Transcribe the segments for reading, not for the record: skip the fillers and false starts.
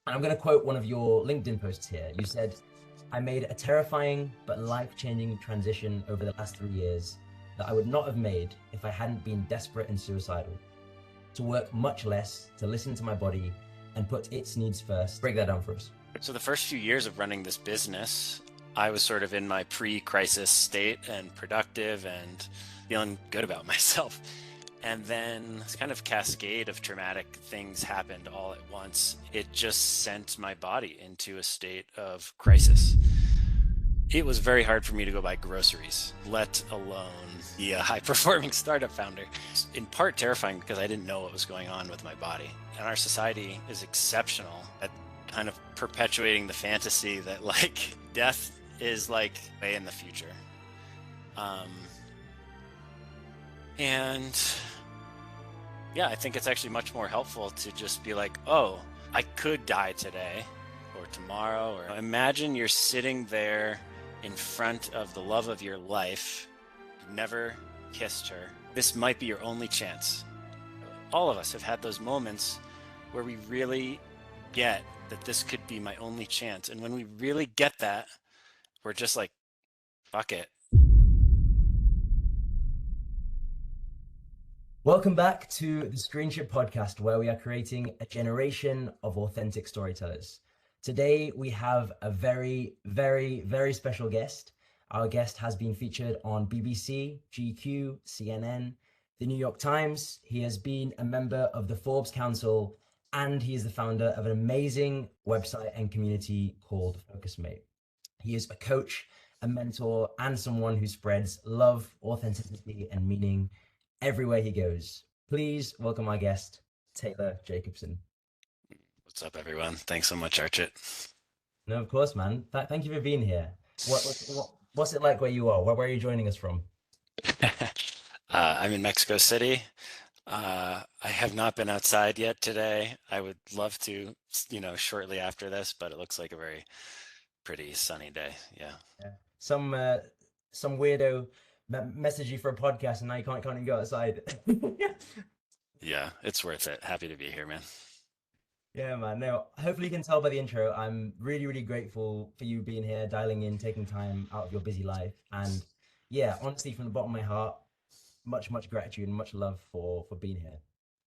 And I'm going to quote one of your LinkedIn posts here. You said, I made a terrifying but life-changing transition over the last 3 years that I would not have made if I hadn't been desperate and suicidal. To work much less, to listen to my body and put its needs first. Break that down for us. So the first few years of running this business, I was sort of in my pre-crisis state and productive and feeling good about myself. And then this kind of cascade of traumatic things happened all at once. It just sent my body into a state of crisis. It was very hard for me to go buy groceries, let alone be a high-performing startup founder. It's in part terrifying because I didn't know what was going on with my body. And our society is exceptional at kind of perpetuating the fantasy that like death is like way in the future. And yeah, I think it's actually much more helpful to just be like, oh, I could die today or tomorrow. Or imagine you're sitting there in front of the love of your life. You've never kissed her. This might be your only chance. All of us have had those moments where we really get that this could be my only chance. And when we really get that, we're just like, fuck it. Welcome back to the Screenship podcast, where we are creating a generation of authentic storytellers. Today, we have a very, very, very special guest. Our guest has been featured on BBC, GQ, CNN, the New York Times. He has been a member of the Forbes Council, and he is the founder of an amazing website and community called FocusMate. He is a coach, a mentor, and someone who spreads love, authenticity, and meaning everywhere he goes. Please welcome our guest, Taylor Jacobson. What's up, everyone? Thanks so much, Archit. No, of course, man. Thank you for being here. What's it like where you are? Where are you joining us from? I'm in Mexico City. I have not been outside yet today. I would love to, shortly after this, but it looks like a very pretty sunny day. Yeah. Yeah. Some weirdo message you for a podcast, and now you can't even go outside. Yeah, it's worth it. Happy to be here, man. Yeah, man. No, hopefully you can tell by the intro. I'm really, really grateful for you being here, dialing in, taking time out of your busy life. And yeah, honestly, from the bottom of my heart, much gratitude and much love for being here.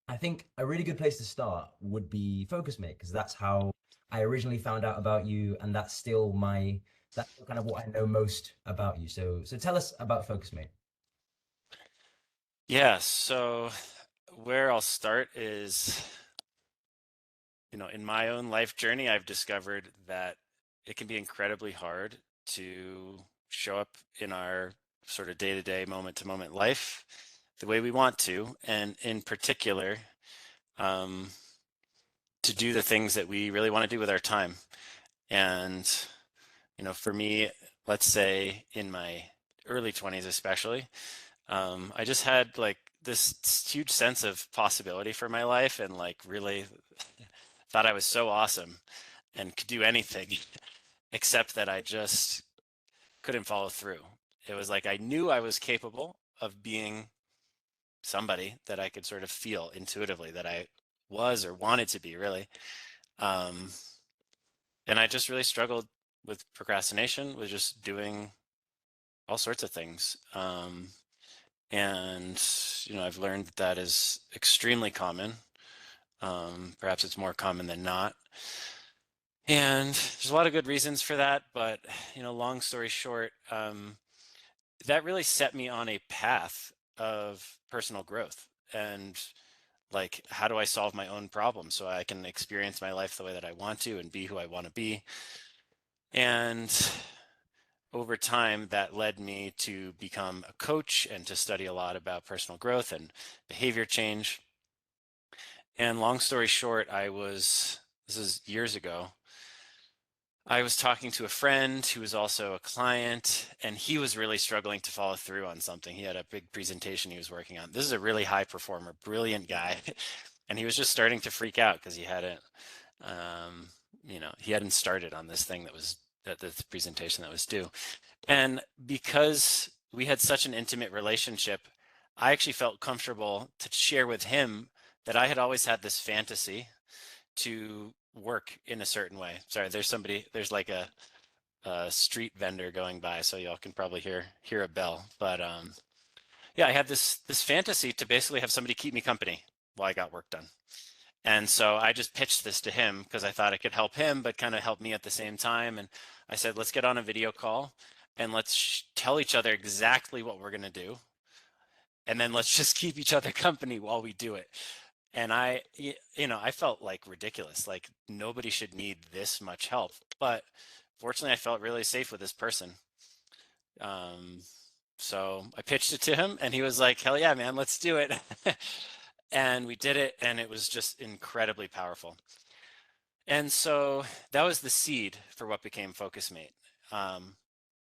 I think a really good place to start would be FocusMate, because that's how I originally found out about you, and that's kind of what I know most about you. So tell us about FocusMate. Yeah, so where I'll start is, in my own life journey, I've discovered that it can be incredibly hard to show up in our sort of day-to-day, moment-to-moment life the way we want to, and in particular, um, to do the things that we really want to do with our time. And, for me, let's say in my early 20s especially, I just had like this huge sense of possibility for my life and like really thought I was so awesome and could do anything, except that I just couldn't follow through. It was like I knew I was capable of being somebody that I could sort of feel intuitively that I was or wanted to be, really. Um, and I just really struggled with procrastination, with just doing all sorts of things. And I've learned that is extremely common. Perhaps it's more common than not. And there's a lot of good reasons for that, but long story short, that really set me on a path of personal growth and like, how do I solve my own problems so I can experience my life the way that I want to and be who I want to be? And over time, that led me to become a coach and to study a lot about personal growth and behavior change. And long story short, this is years ago, I was talking to a friend who was also a client, and he was really struggling to follow through on something. He had a big presentation he was working on. This is a really high performer, brilliant guy. And he was just starting to freak out because um, he hadn't started on this thing that this presentation that was due. And because we had such an intimate relationship, I actually felt comfortable to share with him that I had always had this fantasy to work in a certain way. Sorry, there's like a street vendor going by, so y'all can probably hear a bell. But yeah, I had this fantasy to basically have somebody keep me company while I got work done. And so I just pitched this to him because I thought it could help him, but kind of help me at the same time. And I said, let's get on a video call and let's tell each other exactly what we're going to do. And then let's just keep each other company while we do it. And I felt like ridiculous. Like nobody should need this much help. But fortunately, I felt really safe with this person. Um, so I pitched it to him and he was like, hell yeah, man, let's do it. And we did it, and it was just incredibly powerful. And so that was the seed for what became FocusMate. Um,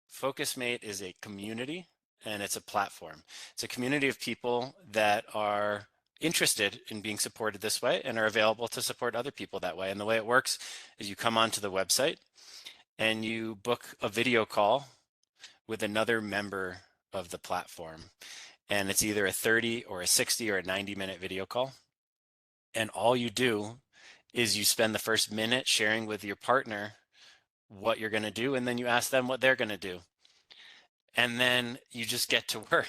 FocusMate is a community and it's a platform. It's a community of people that are interested in being supported this way and are available to support other people that way. And the way it works is you come onto the website and you book a video call with another member of the platform. And it's either a 30 or a 60 or a 90-minute video call. And all you do is you spend the first minute sharing with your partner what you're going to do, and then you ask them what they're going to do. And then you just get to work.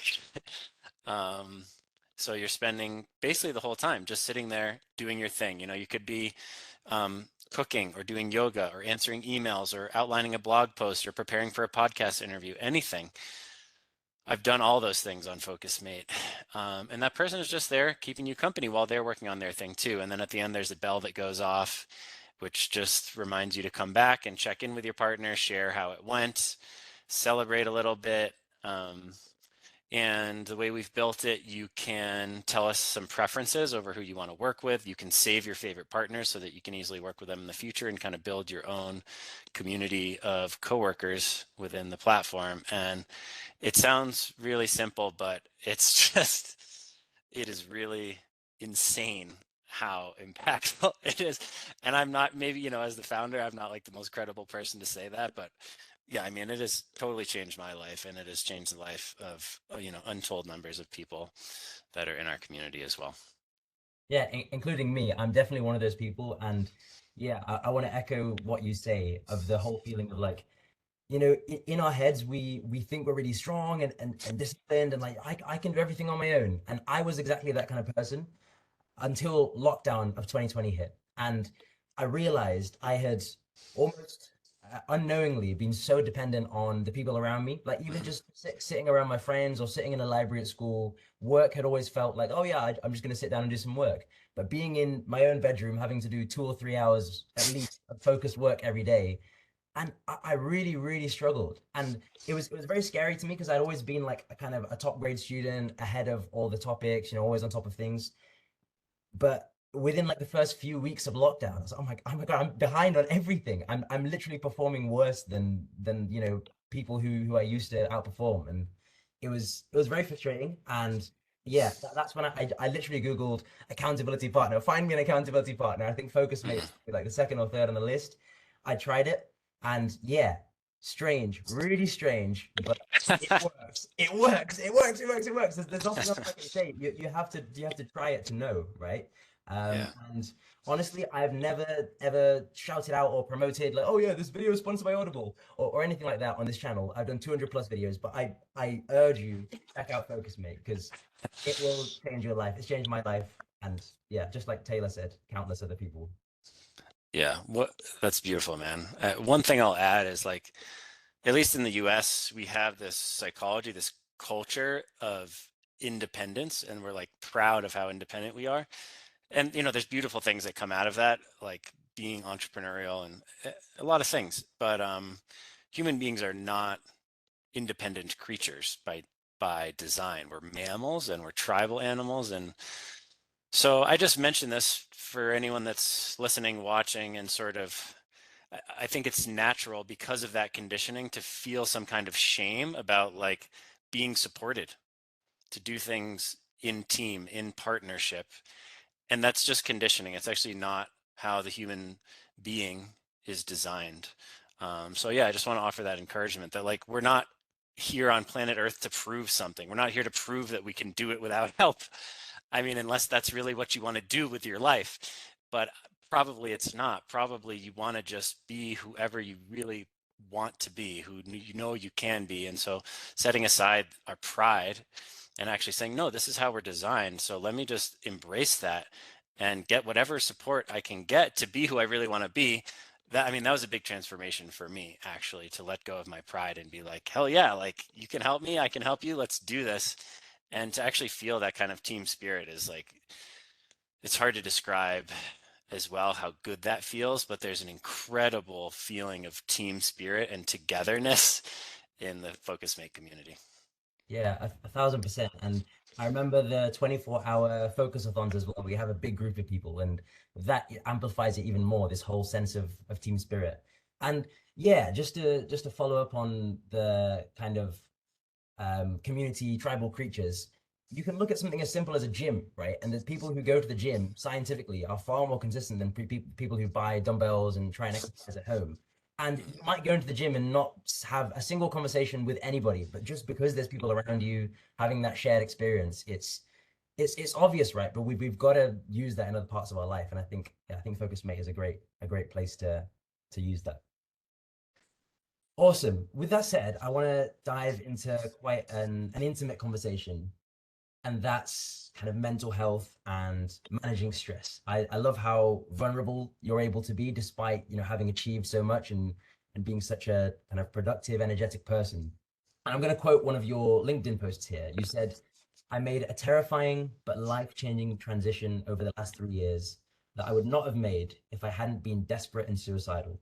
So you're spending basically the whole time just sitting there doing your thing. You could be cooking or doing yoga or answering emails or outlining a blog post or preparing for a podcast interview, anything. I've done all those things on FocusMate. And that person is just there keeping you company while they're working on their thing too. And then at the end, there's a bell that goes off, which just reminds you to come back and check in with your partner, share how it went, celebrate a little bit. And the way we've built it, you can tell us some preferences over who you want to work with. You can save your favorite partners so that you can easily work with them in the future and kind of build your own community of coworkers within the platform. And it sounds really simple, but it's just, it is really insane how impactful it is. And I'm not, maybe, as the founder, I'm not like the most credible person to say that, but yeah, I mean, it has totally changed my life, and it has changed the life of, untold numbers of people that are in our community as well. Yeah, including me. I'm definitely one of those people. And yeah, I want to echo what you say of the whole feeling of like, in our heads, we think we're really strong and disciplined and like I can do everything on my own. And I was exactly that kind of person until lockdown of 2020 hit. And I realized I had almost unknowingly been so dependent on the people around me. Like even just sitting around my friends or sitting in a library at school, work had always felt like, oh yeah, I'm just going to sit down and do some work. But being in my own bedroom, having to do 2 or 3 hours at least of focused work every day, and I really, really struggled. And it was very scary to me because I'd always been like a kind of a top grade student, ahead of all the topics, always on top of things. But within like the first few weeks of lockdown, I was like, oh my God, I'm behind on everything. I'm literally performing worse than people who I used to outperform. And it was very frustrating. And yeah, that's when I literally Googled accountability partner. Find me an accountability partner. I think FocusMate is like the second or third on the list. I tried it, and yeah, strange, really strange, but it works. It works. It works. It works. It works. There's nothing else I can say. You have to try it to know, right? Yeah. And honestly, I've never ever shouted out or promoted like, oh yeah, this video is sponsored by Audible or anything like that on this channel. I've done 200 plus videos, but I urge you to check out FocusMate because it will change your life. It's changed my life, and yeah, just like Taylor said, countless other people. Yeah. That's beautiful, man. One thing I'll add is like, at least in the US, we have this psychology, this culture of independence, and we're like proud of how independent we are. And there's beautiful things that come out of that, like being entrepreneurial and a lot of things. But human beings are not independent creatures by design. We're mammals and we're tribal animals. And so I just mentioned this for anyone that's listening, watching, and sort of, I think it's natural because of that conditioning to feel some kind of shame about like being supported to do things in team, in partnership. And that's just conditioning. It's actually not how the human being is designed. So yeah, I just want to offer that encouragement that like we're not here on planet Earth to prove something. We're not here to prove that we can do it without help. I mean, unless that's really what you want to do with your life. But probably it's not. Probably you want to just be whoever you really want to be, who you know you can be. And so setting aside our pride and actually saying, no, this is how we're designed. So let me just embrace that and get whatever support I can get to be who I really want to be. That, I mean, that was a big transformation for me, actually, to let go of my pride and be like, hell yeah, like you can help me, I can help you, let's do this. And to actually feel that kind of team spirit is like, it's hard to describe as well how good that feels, but there's an incredible feeling of team spirit and togetherness in the Focus Mate community. Yeah, 1,000%. And I remember the 24-hour focusathons as well. We have a big group of people, and that amplifies it even more, this whole sense of team spirit. And yeah, just to follow up on the kind of community tribal creatures, you can look at something as simple as a gym, right? And the people who go to the gym scientifically are far more consistent than people who buy dumbbells and try and exercise at home. And you might go into the gym and not have a single conversation with anybody, but just because there's people around you having that shared experience, it's obvious, right? But we've got to use that in other parts of our life. And I think Focus Mate is a great place to use that. Awesome. With that said, I want to dive into quite an intimate conversation, and that's kind of mental health and managing stress. I love how vulnerable you're able to be despite, having achieved so much and being such a kind of productive, energetic person. And I'm going to quote one of your LinkedIn posts here. You said, I made a terrifying but life-changing transition over the last 3 years that I would not have made if I hadn't been desperate and suicidal.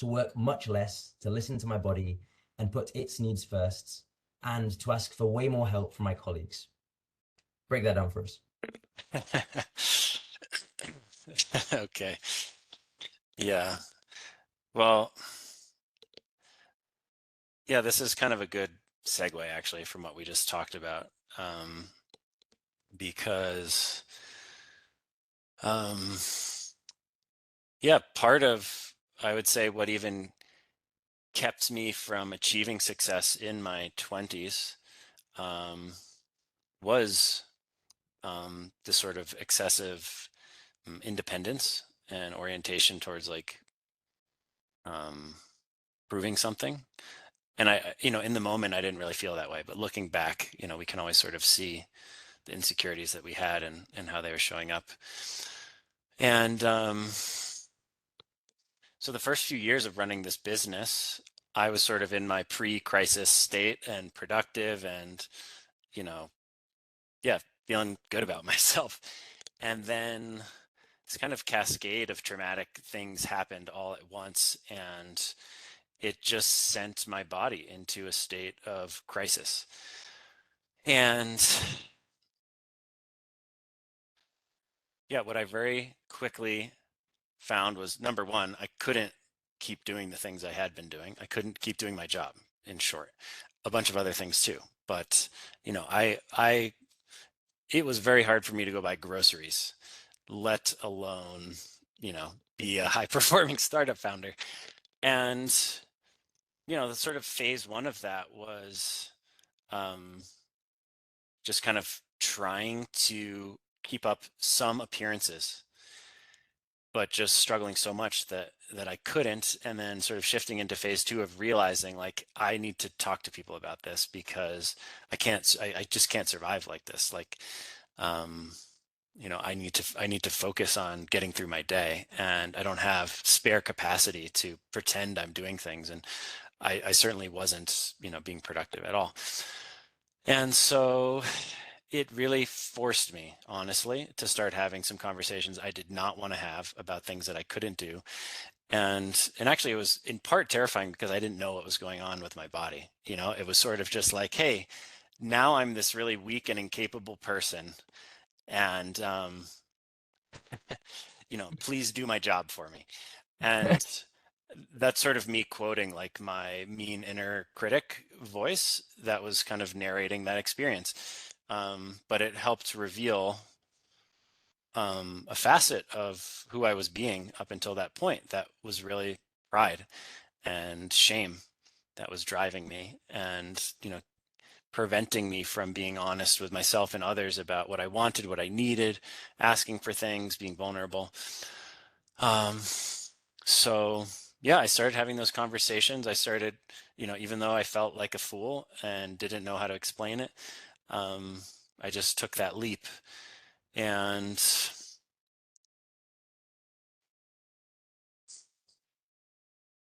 To work much less, to listen to my body and put its needs first, and to ask for way more help from my colleagues. Break that down for us. Okay. Yeah. Well, yeah, this is kind of a good segue actually from what we just talked about. Because um, yeah, part of, I would say, what even kept me from achieving success in my 20s was this sort of excessive independence and orientation towards like um, proving something. And in the moment, I didn't really feel that way. But looking back, we can always sort of see the insecurities that we had and how they were showing up. And so the first few years of running this business, I was sort of in my pre-crisis state and productive and, you know, yeah, feeling good about myself. And then this kind of cascade of traumatic things happened all at once. And it just sent my body into a state of crisis. And yeah, what I very quickly found was, number one, I couldn't keep doing the things I had been doing. I couldn't keep doing my job, in short. A bunch of other things too. But, it was very hard for me to go buy groceries, let alone, be a high performing startup founder. And, the sort of phase one of that was um, just kind of trying to keep up some appearances, but just struggling so much that I couldn't. And then sort of shifting into phase two of realizing like I need to talk to people about this because I just can't survive like this. Like, I need to focus on getting through my day, and I don't have spare capacity to pretend I'm doing things. And I certainly wasn't, being productive at all. And so it really forced me, honestly, to start having some conversations I did not want to have about things that I couldn't do. And actually it was in part terrifying because I didn't know what was going on with my body. It was sort of just like, hey, now I'm this really weak and incapable person. And please do my job for me. And that's sort of me quoting like my mean inner critic voice that was kind of narrating that experience. But it helped reveal a facet of who I was being up until that point. That was really pride and shame that was driving me and, preventing me from being honest with myself and others about what I wanted, what I needed, asking for things, being vulnerable. Um, so yeah, I started having those conversations. I started, even though I felt like a fool and didn't know how to explain it, um, I just took that leap. And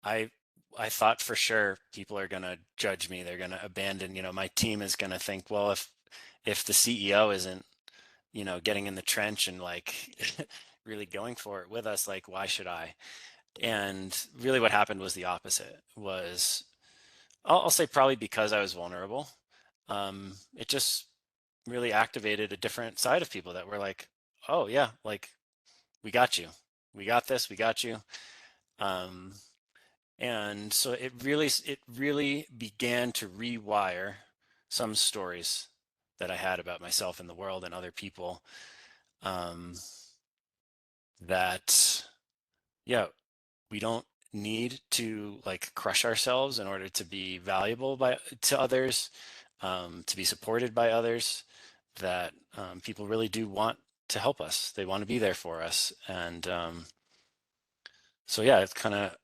I I thought for sure people are gonna judge me. They're gonna abandon, my team is gonna think, well, if the CEO isn't, getting in the trench and like really going for it with us, like why should I? And really what happened was the opposite. Was I'll say probably because I was vulnerable. It just really activated a different side of people that were like, oh yeah, like we got you. We got this, we got you. Um, and so it really began to rewire some stories that I had about myself and the world and other people, um, that yeah, we don't need to like crush ourselves in order to be valuable to others, to be supported by others, that people really do want to help us. They want to be there for us. And so yeah, it's kind of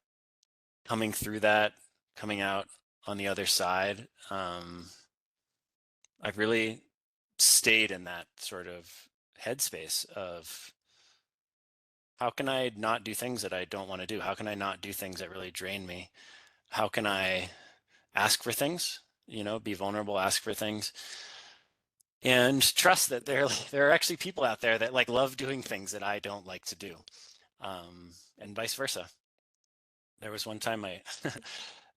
coming through that, coming out on the other side. I've really stayed in that sort of headspace of how can I not do things that I don't want to do? How can I not do things that really drain me? How can I ask for things, be vulnerable, ask for things, and trust that there are actually people out there that like love doing things that I don't like to do, and vice versa. There was one time my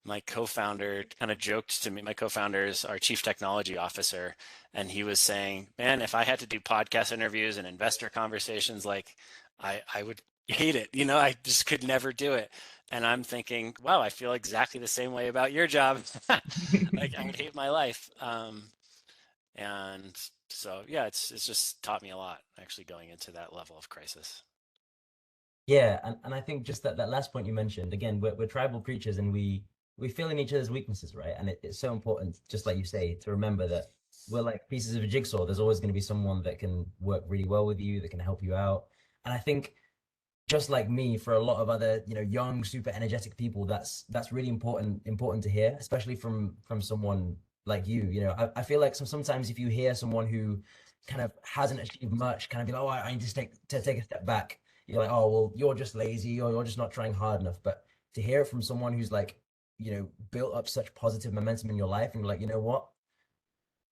my co-founder kind of joked to me. My co-founder is our chief technology officer, and he was saying, "Man, if I had to do podcast interviews and investor conversations, like I would hate it. I just could never do it." And I'm thinking, wow, I feel exactly the same way about your job. Like I would hate my life. And so yeah, it's just taught me a lot actually going into that level of crisis. Yeah, and I think just that last point you mentioned, again, we're tribal creatures and we fill in each other's weaknesses, right? And it's so important, just like you say, to remember that we're like pieces of a jigsaw. There's always going to be someone that can work really well with you, that can help you out. And I think just like me, for a lot of other, young, super energetic people, that's really important to hear, especially from someone like you. I feel like sometimes if you hear someone who kind of hasn't achieved much, kind of be like, oh, I need to take a step back. You're like, oh, well, you're just lazy or you're just not trying hard enough. But to hear it from someone who's like, built up such positive momentum in your life, and you're like, you know what?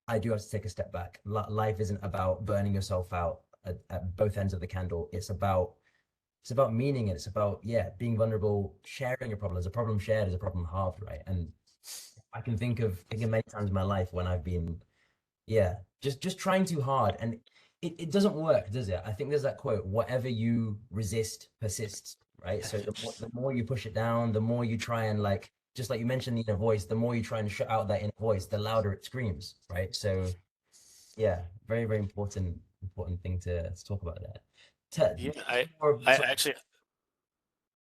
I do have to take a step back. Life isn't about burning yourself out at both ends of the candle. It's about meaning, and it's about, yeah, being vulnerable, sharing your problems. A problem shared is a problem halved, right? And I can think of many times in my life when I've been, yeah, just trying too hard, and it doesn't work, does it? I think there's that quote: whatever you resist persists, right? So the more you push it down, the more you try and, like, just like you mentioned, the inner voice, the more you try and shut out that inner voice, the louder it screams, right? So yeah, very, very important thing to talk about there. Yeah, More, I sorry. actually,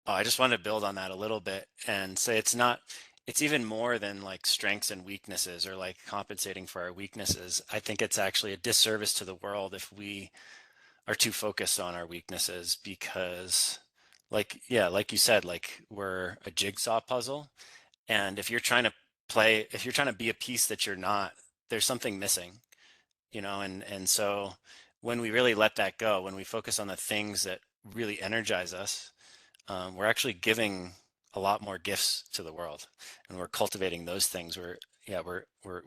oh, I just wanted to build on that a little bit and say it's even more than like strengths and weaknesses or like compensating for our weaknesses. I think it's actually a disservice to the world if we are too focused on our weaknesses because, like, yeah, like you said, like we're a jigsaw puzzle. And if you're trying to be a piece that you're not, there's something missing, and so when we really let that go, when we focus on the things that really energize us, we're actually giving a lot more gifts to the world, and we're cultivating those things. We're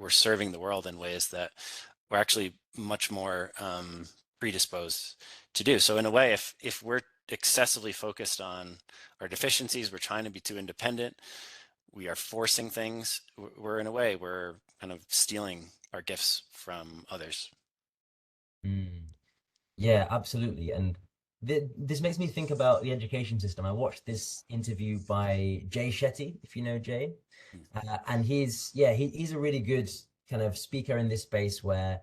serving the world in ways that we're actually much more predisposed to do. So in a way, if we're excessively focused on our deficiencies, we're trying to be too independent, we are forcing things. We're in a way we're kind of stealing our gifts from others. Mm. Yeah, absolutely. And this makes me think about the education system. I watched this interview by Jay Shetty, if you know Jay, and he's a really good kind of speaker in this space where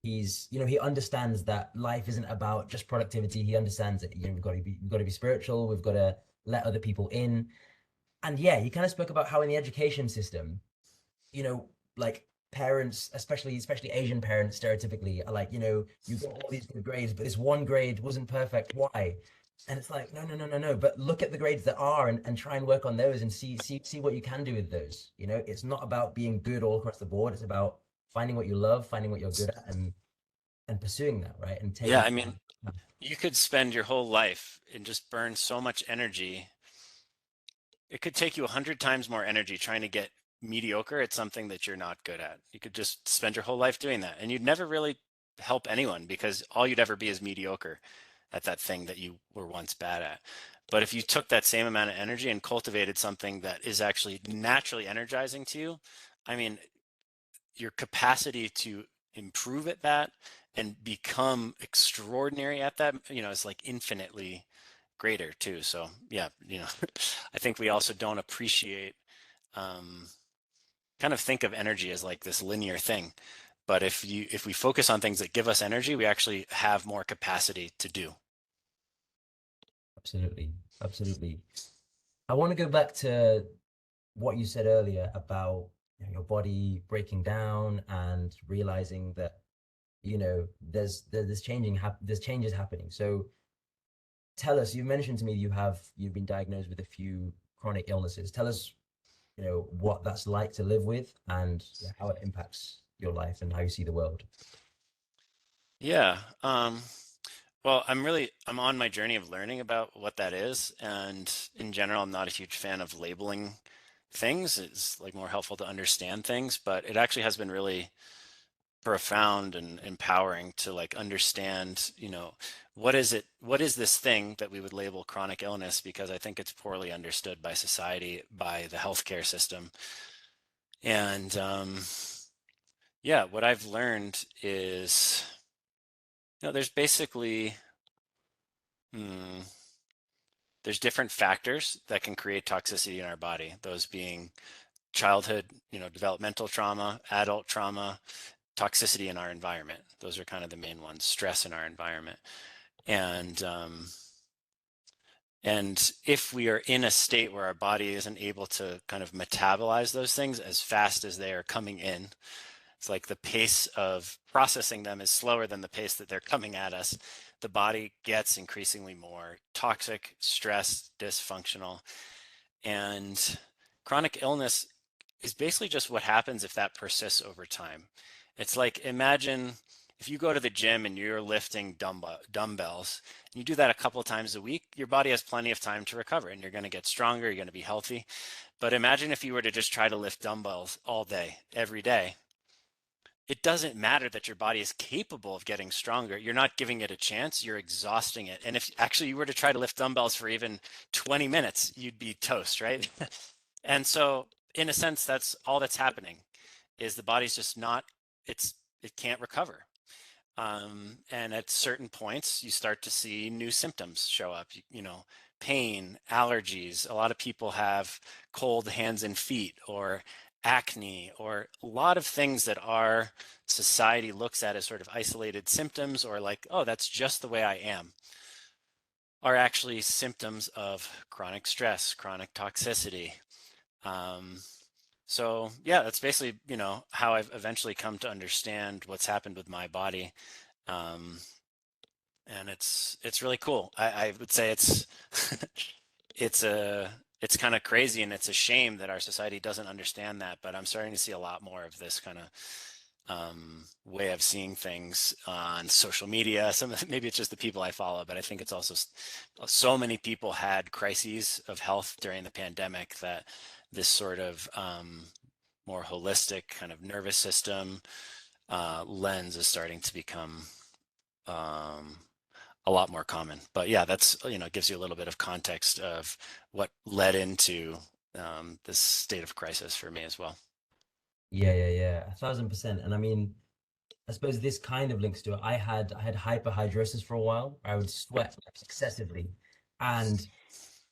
he understands that life isn't about just productivity. He understands that we've got to be spiritual. We've got to let other people in, and yeah, he kind of spoke about how in the education system, you know, like parents, especially Asian parents, stereotypically are like, you got all these good grades, but this one grade wasn't perfect. Why? And it's like, no, no, no, no, no. But look at the grades that are, and try and work on those, and see what you can do with those. You know, it's not about being good all across the board. It's about finding what you love, finding what you're good at, and pursuing that, right? And Yeah, taking. I mean, you could spend your whole life and just burn so much energy. It could take you 100 times more energy trying to get mediocre at something that you're not good at. You could just spend your whole life doing that, and you'd never really help anyone because all you'd ever be is mediocre at that thing that you were once bad at. But if you took that same amount of energy and cultivated something that is actually naturally energizing to you, I mean, your capacity to improve at that and become extraordinary at that, is like infinitely greater too. So yeah, I think we also don't appreciate, um, kind of think of energy as like this linear thing. But if we focus on things that give us energy, we actually have more capacity to do. Absolutely, absolutely. I want to go back to what you said earlier about, your body breaking down and realizing that, there's changes happening. So tell us, you mentioned to me you've been diagnosed with a few chronic illnesses. Tell us, what that's like to live with, and how it impacts your life and how you see the world. Yeah. Well, I'm on my journey of learning about what that is. And in general, I'm not a huge fan of labeling things. It's like more helpful to understand things, but it actually has been really profound and empowering to like understand, what is this thing that we would label chronic illness, because I think it's poorly understood by society, by the healthcare system. And yeah, what I've learned is, there's basically, hmm, there's different factors that can create toxicity in our body, those being childhood, developmental trauma, adult trauma, toxicity in our environment. Those are kind of the main ones, stress in our environment. And and if we are in a state where our body isn't able to kind of metabolize those things as fast as they are coming in, it's like the pace of processing them is slower than the pace that they're coming at us. The body gets increasingly more toxic, stressed, dysfunctional. And chronic illness is basically just what happens if that persists over time. It's like, imagine if you go to the gym and you're lifting dumbbells, and you do that a couple of times a week, your body has plenty of time to recover and you're going to get stronger, you're going to be healthy. But imagine if you were to just try to lift dumbbells all day, every day. It doesn't matter that your body is capable of getting stronger. You're not giving it a chance. You're exhausting it. And if actually you were to try to lift dumbbells for even 20 minutes, you'd be toast, right? And so in a sense, that's all that's happening, is the body's just not, it can't recover. And at certain points, you start to see new symptoms show up, pain, allergies. A lot of people have cold hands and feet, or acne, or a lot of things that our society looks at as sort of isolated symptoms, or like, oh, that's just the way I am, are actually symptoms of chronic stress, chronic toxicity. Um, so yeah, that's basically, how I've eventually come to understand what's happened with my body. Um, and it's really cool. I would say it's it's a it's kind of crazy, and it's a shame that our society doesn't understand that. But I'm starting to see a lot more of this kind of, way of seeing things on social media. Maybe it's just the people I follow, but I think it's also so many people had crises of health during the pandemic that this sort of, more holistic kind of nervous system, lens is starting to become, um, a lot more common. But yeah, that's, gives you a little bit of context of what led into, this state of crisis for me as well. Yeah, yeah, yeah, 1,000%. And I mean, I suppose this kind of links to it. I had hyperhidrosis for a while. I would sweat excessively, and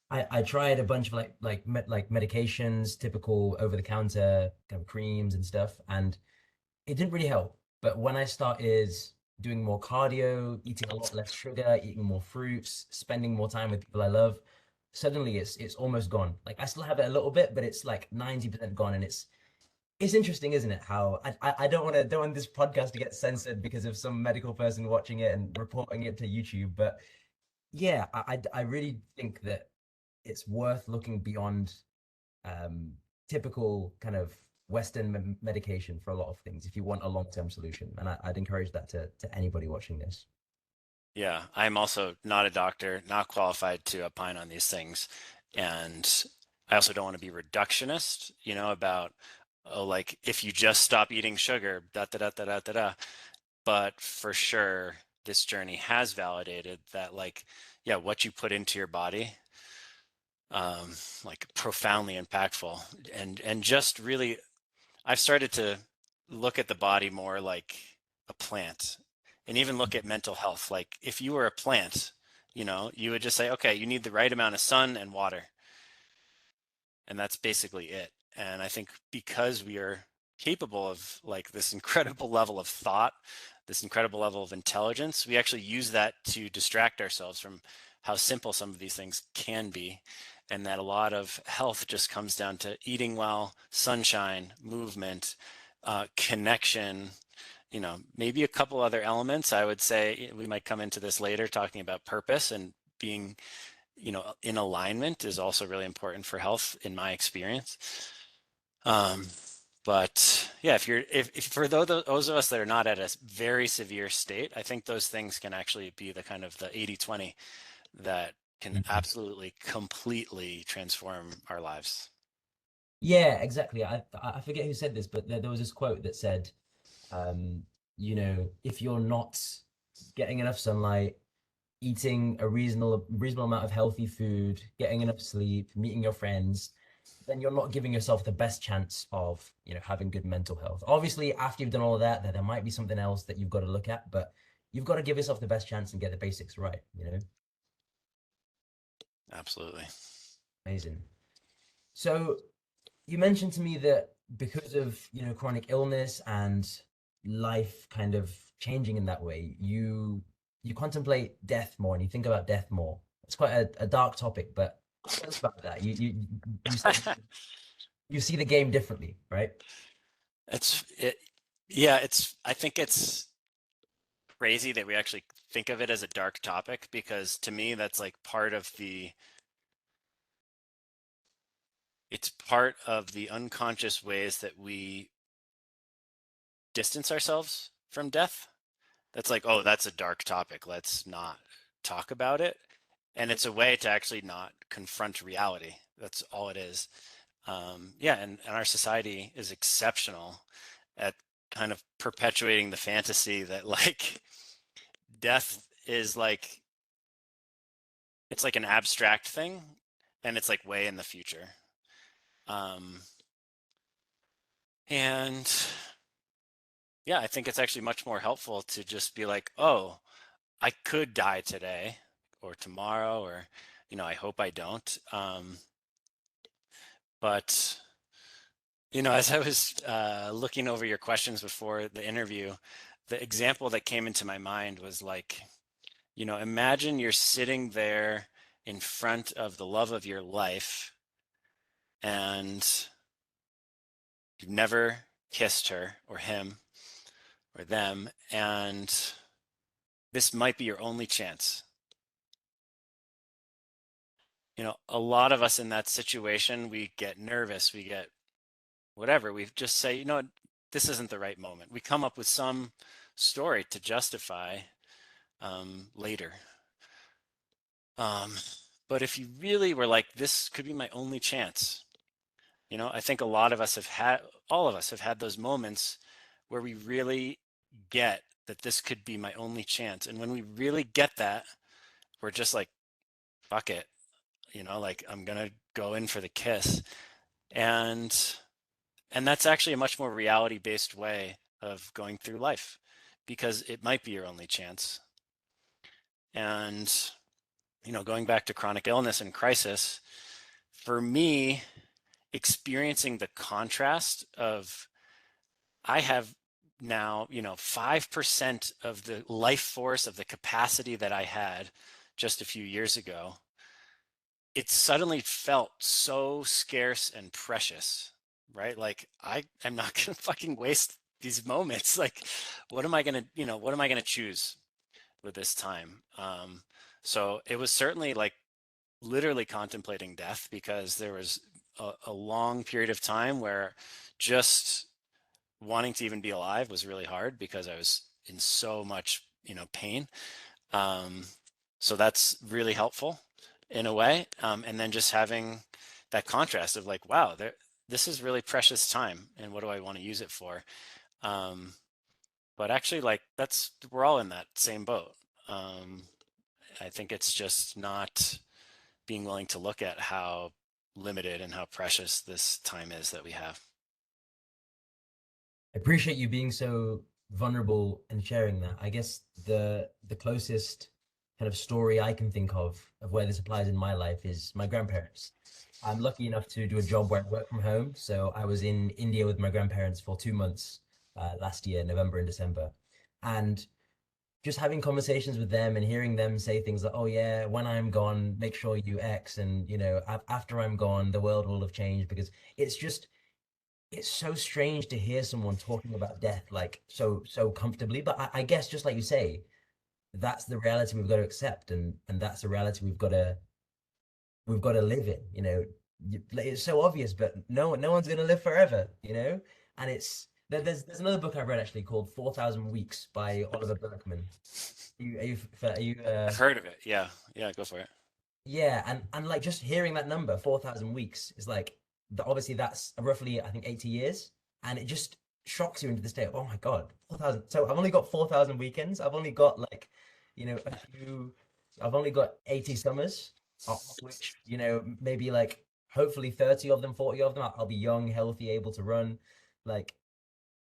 I tried a bunch of like medications, typical over the counter kind of creams and stuff, and it didn't really help. But when I started doing more cardio, eating a lot less sugar, eating more fruits, spending more time with people I love, suddenly it's almost gone. Like I still have it a little bit, but it's like 90% gone, and it's interesting, isn't it? How I don't want this podcast to get censored because of some medical person watching it and reporting it to YouTube, but Yeah, I really think that it's worth looking beyond um, typical kind of Western medication for a lot of things if you want a long-term solution. And I'd encourage that to anybody watching this. Yeah, I'm also not a doctor, not qualified to opine on these things. And I also don't want to be reductionist, about, oh, like if you just stop eating sugar, da da da da da da da. But for sure, this journey has validated that, like, yeah, what you put into your body, um, like profoundly impactful. And just really, I've started to look at the body more like a plant, and even look at mental health. Like if you were a plant, you would just say, okay, you need the right amount of sun and water, and that's basically it. And I think because we are capable of like this incredible level of thought, this incredible level of intelligence, we actually use that to distract ourselves from how simple some of these things can be. And that a lot of health just comes down to eating well, sunshine, movement, connection, maybe a couple other elements. I would say we might come into this later talking about purpose, and being in alignment is also really important for health in my experience. Um, but yeah, if for those of us that are not at a very severe state, I think those things can actually be the kind of the 80/20 that can Mhm. absolutely completely transform our lives. Yeah, exactly. I forget who said this, but there was this quote that said, um, if you're not getting enough sunlight, eating a reasonable amount of healthy food, getting enough sleep, meeting your friends, then you're not giving yourself the best chance of, having good mental health. Obviously, after you've done all of that, there might be something else that you've got to look at, but you've got to give yourself the best chance and get the basics right. Absolutely. Amazing. So you mentioned to me that because of, chronic illness and life kind of changing in that way, you contemplate death more and you think about death more. It's quite a dark topic, but tell us about that. You said you see the game differently, right? It's it, yeah, I think it's crazy that we actually think of it as a dark topic, because to me that's like it's part of the unconscious ways that we distance ourselves from death. That's like, oh, that's a dark topic, let's not talk about it. And it's a way to actually not confront reality. That's all it is. Yeah, and our society is exceptional at kind of perpetuating the fantasy that like death is like, it's like an abstract thing, and it's like way in the future. Um, and yeah, I think it's actually much more helpful to just be like, oh, I could die today or tomorrow, or, I hope I don't. But, as I was looking over your questions before the interview, the example that came into my mind was like, imagine you're sitting there in front of the love of your life, and you've never kissed her or him or them, and this might be your only chance. A lot of us in that situation, we get nervous, we get whatever. We just say, this isn't the right moment. We come up with some story to justify later. Um, but if you really were like, this could be my only chance, I think a lot of us have had, all of us have had those moments where we really get that this could be my only chance. And when we really get that, we're just like, fuck it, like I'm gonna go in for the kiss. And that's actually a much more reality-based way of going through life, because it might be your only chance. And, going back to chronic illness and crisis, for me, experiencing the contrast of, I have now, 5% of the life force of the capacity that I had just a few years ago. It suddenly felt so scarce and precious, right? Like I am not going to fucking waste these moments. Like, what am I going to choose with this time? So it was certainly like literally contemplating death, because there was a long period of time where just wanting to even be alive was really hard because I was in so much, pain. Um, so that's really helpful in a way. And then just having that contrast of like, wow, this is really precious time, and what do I want to use it for? Um, but actually, like, we're all in that same boat. Um, I think it's just not being willing to look at how limited and how precious this time is that we have. I appreciate you being so vulnerable and sharing that. I guess the closest kind of story I can think of where this applies in my life is my grandparents. I'm lucky enough to do a job where I work from home. So I was in India with my grandparents for 2 months last year, November and December. And just having conversations with them and hearing them say things like, "Oh yeah, when I'm gone, make sure you X," and after I'm gone, the world will have changed because it's so strange to hear someone talking about death like so comfortably. But I guess just like you say, that's the reality we've got to accept, and that's the reality we've got to live in. Like, it's so obvious, but no one's gonna live forever. And there's another book I read actually called 4,000 Weeks by Oliver Berkman. I've heard of it. Yeah. Yeah. Go for it. Yeah, and like just hearing that number, 4,000 weeks, is like obviously that's roughly I think 80 years, and it just shocks you into the state of, oh my God, 4,000. So I've only got 4,000 weekends. I've only got like, a few. I've only got 80 summers, of which maybe like hopefully 30 of them, 40 of them, I'll be young, healthy, able to run. Like,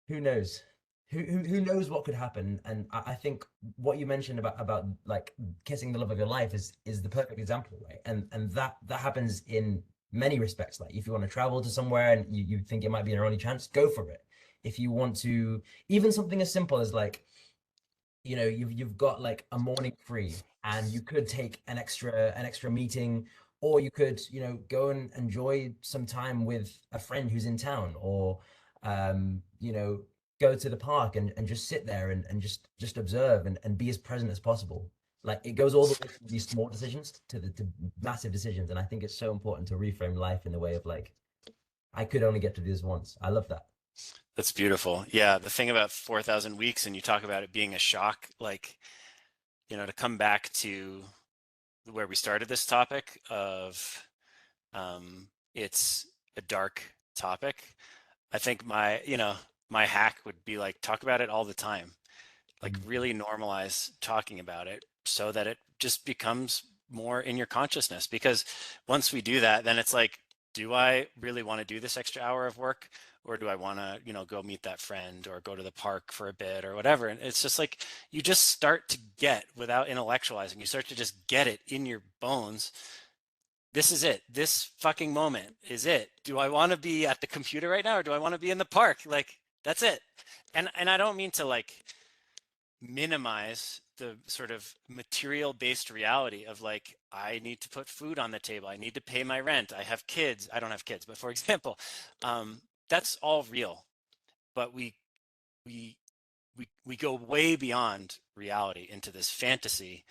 who knows? Who knows what could happen? And I think what you mentioned about like kissing the love of your life is the perfect example, right? And that happens in many respects. Like if you want to travel to somewhere and you think it might be your only chance, go for it. If you want to, even something as simple as like, you've got like a morning free and you could take an extra meeting, or you could go and enjoy some time with a friend who's in town, or go to the park and just sit there and just observe and be as present as possible. Like it goes all the way from these small decisions to massive decisions, and I think it's so important to reframe life in the way of like, I could only get to do this once. I love that. That's beautiful. Yeah. The thing about 4,000 weeks, and you talk about it being a shock, like, to come back to where we started this topic of, it's a dark topic. I think my hack would be like, talk about it all the time, like Mm. really normalize talking about it so that it just becomes more in your consciousness. Because once we do that, then it's like, do I really want to do this extra hour of work? Or do I want to, go meet that friend or go to the park for a bit or whatever? And it's just like, you just start to get, without intellectualizing, you start to just get it in your bones. This is it. This fucking moment is it. Do I want to be at the computer right now, or do I want to be in the park? Like, that's it. And I don't mean to like minimize the sort of material based reality of like, I need to put food on the table, I need to pay my rent, I have kids. I don't have kids, but for example, um, that's all real. But we we go way beyond reality into this fantasy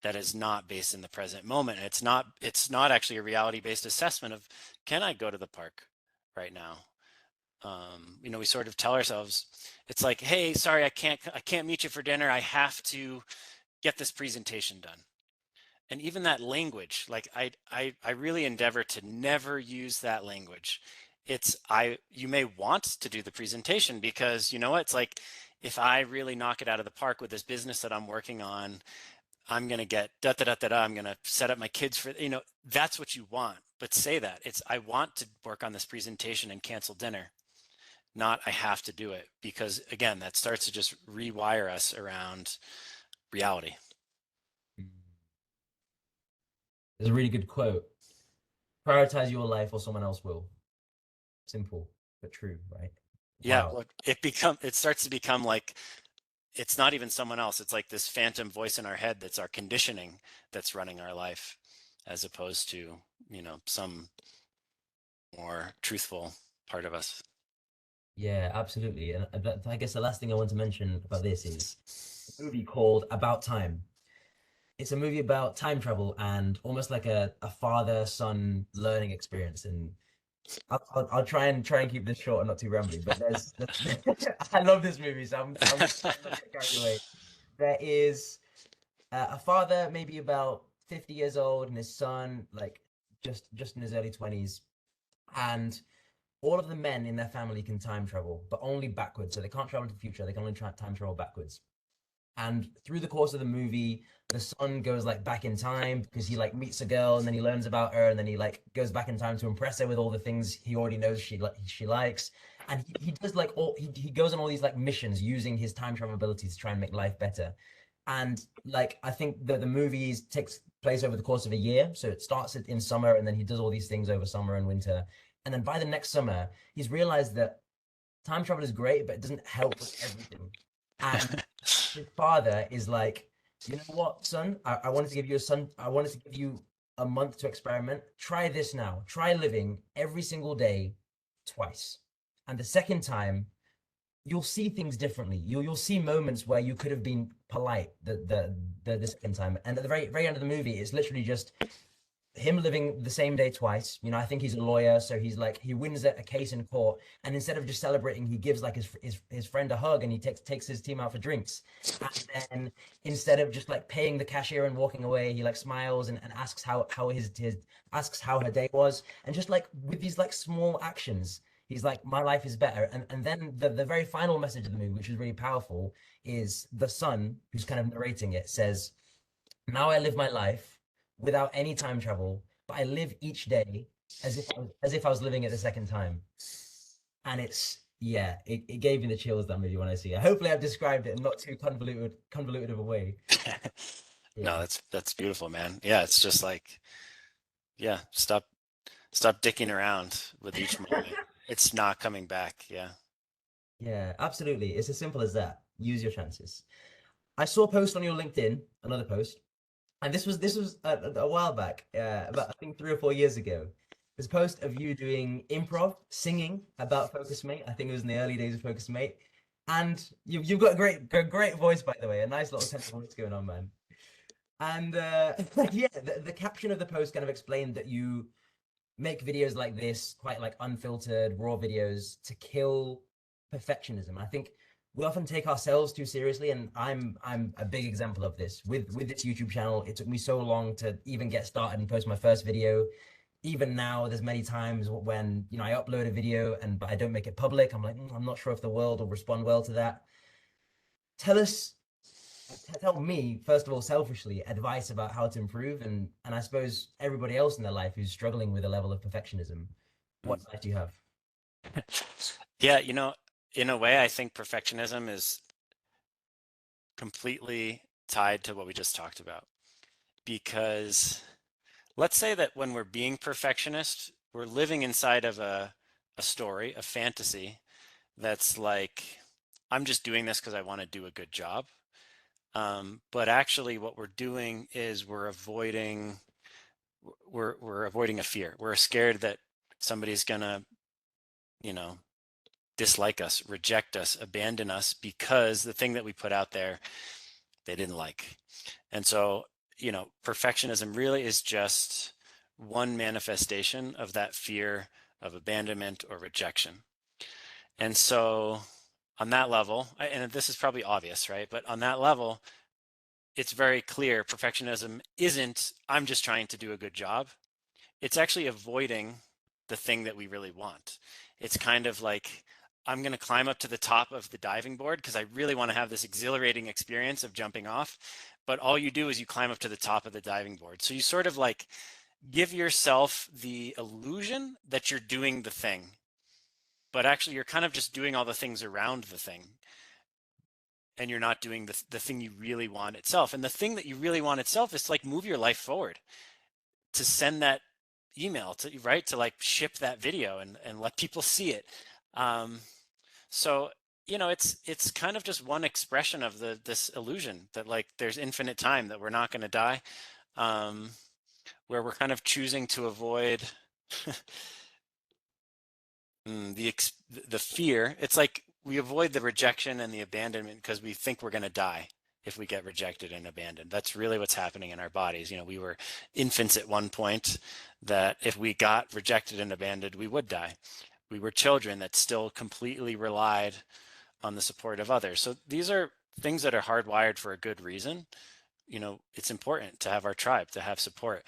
that is not based in the present moment. It's not actually a reality based assessment of, can I go to the park right now? We sort of tell ourselves, it's like, hey, sorry, I can't meet you for dinner, I have to get this presentation done. And even that language, like, I really endeavor to never use that language. It's, I you may want to do the presentation because, you know what, it's like, if I really knock it out of the park with this business that I'm working on, I'm going to get da da da da da. I'm going to set up my kids for, that's what you want. But say that it's, I want to work on this presentation and cancel dinner, not I have to do it. Because again, that starts to just rewire us around reality. Mm. There's a really good quote: prioritize your life or someone else will. Simple but true, right? Yeah. Wow. Well, it starts to become like, it's not even someone else. It's like this phantom voice in our head that's our conditioning that's running our life, as opposed to, some more truthful part of us. Yeah, absolutely. And I guess the last thing I want to mention about this is a movie called About Time. it's a movie about time travel and almost like a father-son learning experience. And I'll try and keep this short and not too rambly. But I love this movie, so I'm gonna try and not get carried away. There is a father, maybe about 50 years old, and his son, like just in his early 20s, and all of the men in their family can time travel, but only backwards. So they can't travel into the future. They can only time travel backwards. And through the course of the movie, the son goes like back in time because he like meets a girl and then he learns about her and then he like goes back in time to impress her with all the things he already knows she likes. And he does like he goes on all these like missions using his time travel ability to try and make life better. And like I think that the movies takes place over the course of a year. So it starts in summer and then he does all these things over summer and winter. And then by the next summer, he's realized that time travel is great, but it doesn't help with everything. And his father is like, you know what, son? I wanted to give you a son. I wanted to give you a month to experiment. Try this now. Try living every single day twice. And the second time, you'll see things differently. You'll see moments where you could have been polite the second time. And at the very end of the movie, it's literally just him living the same day twice. You know, I think he's a lawyer, so he's like he wins a case in court, and instead of just celebrating, he gives like his friend a hug, and he takes his team out for drinks. And then instead of just like paying the cashier and walking away, he like smiles and asks how his asks how her day was, and just like with these like small actions. He's like, my life is better. And then the very final message of the movie, which is really powerful, is the son who's kind of narrating it says, now I live my life without any time travel, but I live each day as if I was living it the second time. And it's yeah, it gave me the chills that movie when I see it. Hopefully I've described it in not too convoluted of a way. No, Yeah. that's beautiful, man. Yeah, it's just like, yeah, stop dicking around with each moment. It's not coming back. Yeah. Yeah, absolutely. It's as simple as that. Use your chances. I saw a post on your LinkedIn, another post, and this was a while back, about I think 3 or 4 years ago. There's a post of you doing improv, singing about Focus Mate. I think it was in the early days of Focus Mate, and you've got a great voice, by the way, a nice little tenor voice going on, man. And yeah, the caption of the post kind of explained that you make videos like this, quite like unfiltered, raw videos, to kill perfectionism. I think we often take ourselves too seriously, and I'm a big example of this. With this YouTube channel, it took me so long to even get started and post my first video. Even now, there's many times when I upload a video and but I don't make it public. I'm like, I'm not sure if the world will respond well to that. Tell us, tell me first of all, selfishly, advice about how to improve, and I suppose everybody else in their life who's struggling with a level of perfectionism. What Mm. advice do you have? Yeah, in a way, I think perfectionism is completely tied to what we just talked about. Because let's say that when we're being perfectionist, we're living inside of a story, a fantasy that's like, I'm just doing this because I want to do a good job. But actually, what we're doing is we're avoiding a fear. We're scared that somebody's gonna, you know, dislike us, reject us, abandon us because the thing that we put out there they didn't like. And so, perfectionism really is just one manifestation of that fear of abandonment or rejection. And so, on that level, and this is probably obvious, right? But on that level, it's very clear perfectionism isn't, I'm just trying to do a good job. It's actually avoiding the thing that we really want. It's kind of like, I'm going to climb up to the top of the diving board because I really want to have this exhilarating experience of jumping off. But all you do is you climb up to the top of the diving board. So you sort of like give yourself the illusion that you're doing the thing, but actually you're kind of just doing all the things around the thing. And you're not doing the thing you really want itself. And the thing that you really want itself is to like move your life forward, to send that email to right to like ship that video and let people see it. Um, so it's kind of just one expression of this illusion that like there's infinite time, that we're not going to die, um, where we're kind of choosing to avoid the fear. It's like we avoid the rejection and the abandonment because we think we're going to die if we get rejected and abandoned. That's really what's happening in our bodies. You know, we were infants at one point that if we got rejected and abandoned, we would die. We were children that still completely relied on the support of others. So these are things that are hardwired for a good reason. You know, it's important to have our tribe, to have support.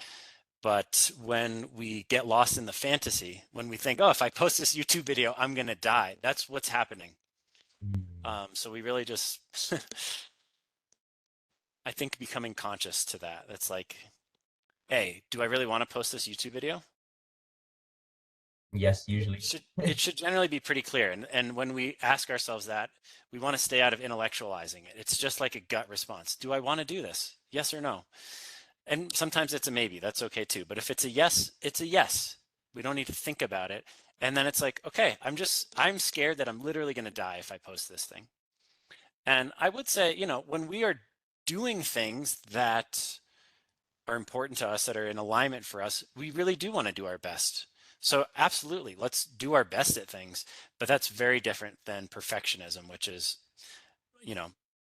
But when we get lost in the fantasy, when we think, oh, if I post this YouTube video, I'm going to die, that's what's happening. Mm. So we really just, I think becoming conscious to that. That's like, hey, do I really want to post this YouTube video? Yes, usually. It should generally be pretty clear. And when we ask ourselves that, we want to stay out of intellectualizing it. It's just like a gut response. Do I want to do this? Yes or no? And sometimes it's a maybe. That's okay too. But if it's a yes, it's a yes. We don't need to think about it. And then it's like, okay, I'm scared that I'm literally going to die if I post this thing. And I would say, you know, when we are doing things that are important to us, that are in alignment for us, we really do want to do our best. So absolutely, let's do our best at things, but that's very different than perfectionism, which is, you know,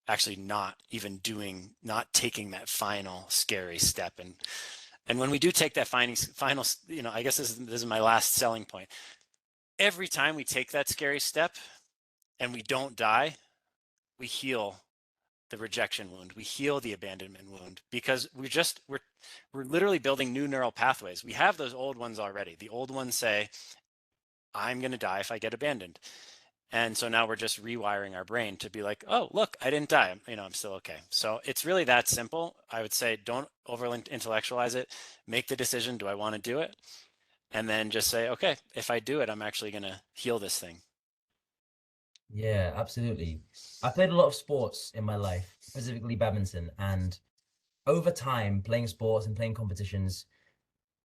actually not even doing, not taking that final scary step. And when we do take that final, you know, I guess this is my last selling point. Every time we take that scary step and we don't die, we heal the rejection wound, we heal the abandonment wound, because we're literally building new neural pathways. We have those old ones already. The old ones say, I'm going to die if I get abandoned. And so now we're just rewiring our brain to be like, oh, look, I didn't die. You know, I'm still okay. So it's really that simple. I would say don't over intellectualize it. Make the decision. Do I want to do it? And then just say, okay, if I do it, I'm actually going to heal this thing. Yeah, absolutely. I played a lot of sports in my life, specifically badminton, and over time, playing sports and playing competitions,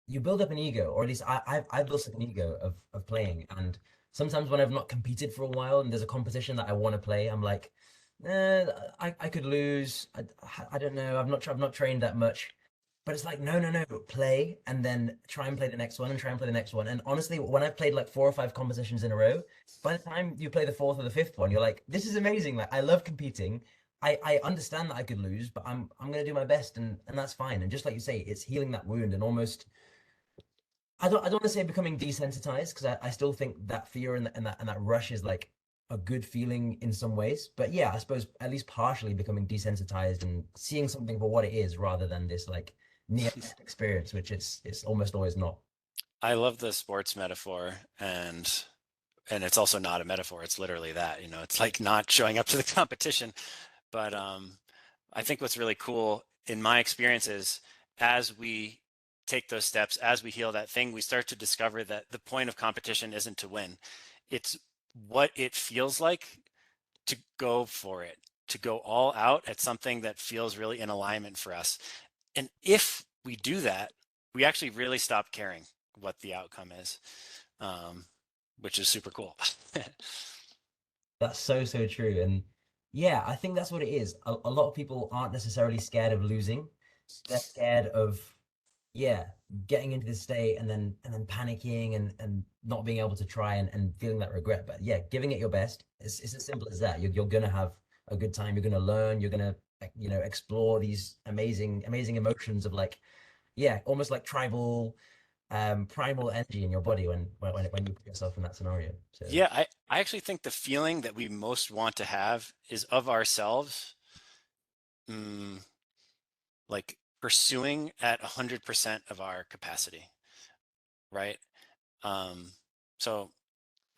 you build up an ego, or at least I've built up an ego of playing. And sometimes when I've not competed for a while and there's a competition that I want to play, I'm like, I could lose. I don't know. I've not trained that much. But it's like, no, no, no, play and then try and play the next one and try and play the next one. And honestly, when I've played like 4 or 5 competitions in a row, by the time you play the fourth or the fifth one, you're like, this is amazing. Like I love competing. I understand that I could lose, but I'm gonna do my best and that's fine. And just like you say, it's healing that wound and almost I don't want to say becoming desensitized because I still think that fear and that rush is like a good feeling in some ways. But yeah, I suppose at least partially becoming desensitized and seeing something for what it is rather than this like near death experience, which it's almost always not. I love the sports metaphor, and it's also not a metaphor. It's literally that, you know, it's like not showing up to the competition. But I think what's really cool in my experience is as we take those steps, as we heal that thing, we start to discover that the point of competition isn't to win. It's what it feels like to go for it, to go all out at something that feels really in alignment for us. And if we do that, we actually really stop caring what the outcome is, um, which is super cool. That's so, so true. And yeah, I think that's what it is. A lot of people aren't necessarily scared of losing. They're scared of, yeah, getting into this state and then panicking and not being able to try and feeling that regret. But yeah, giving it your best. It's as simple as that. You're gonna have a good time. You're gonna learn. You're gonna explore these amazing emotions of like, yeah, almost like tribal primal energy in your body when you put yourself in that scenario. So Yeah, I actually think the feeling that we most want to have is of ourselves, mm, like pursuing at 100% of our capacity, right? Um, so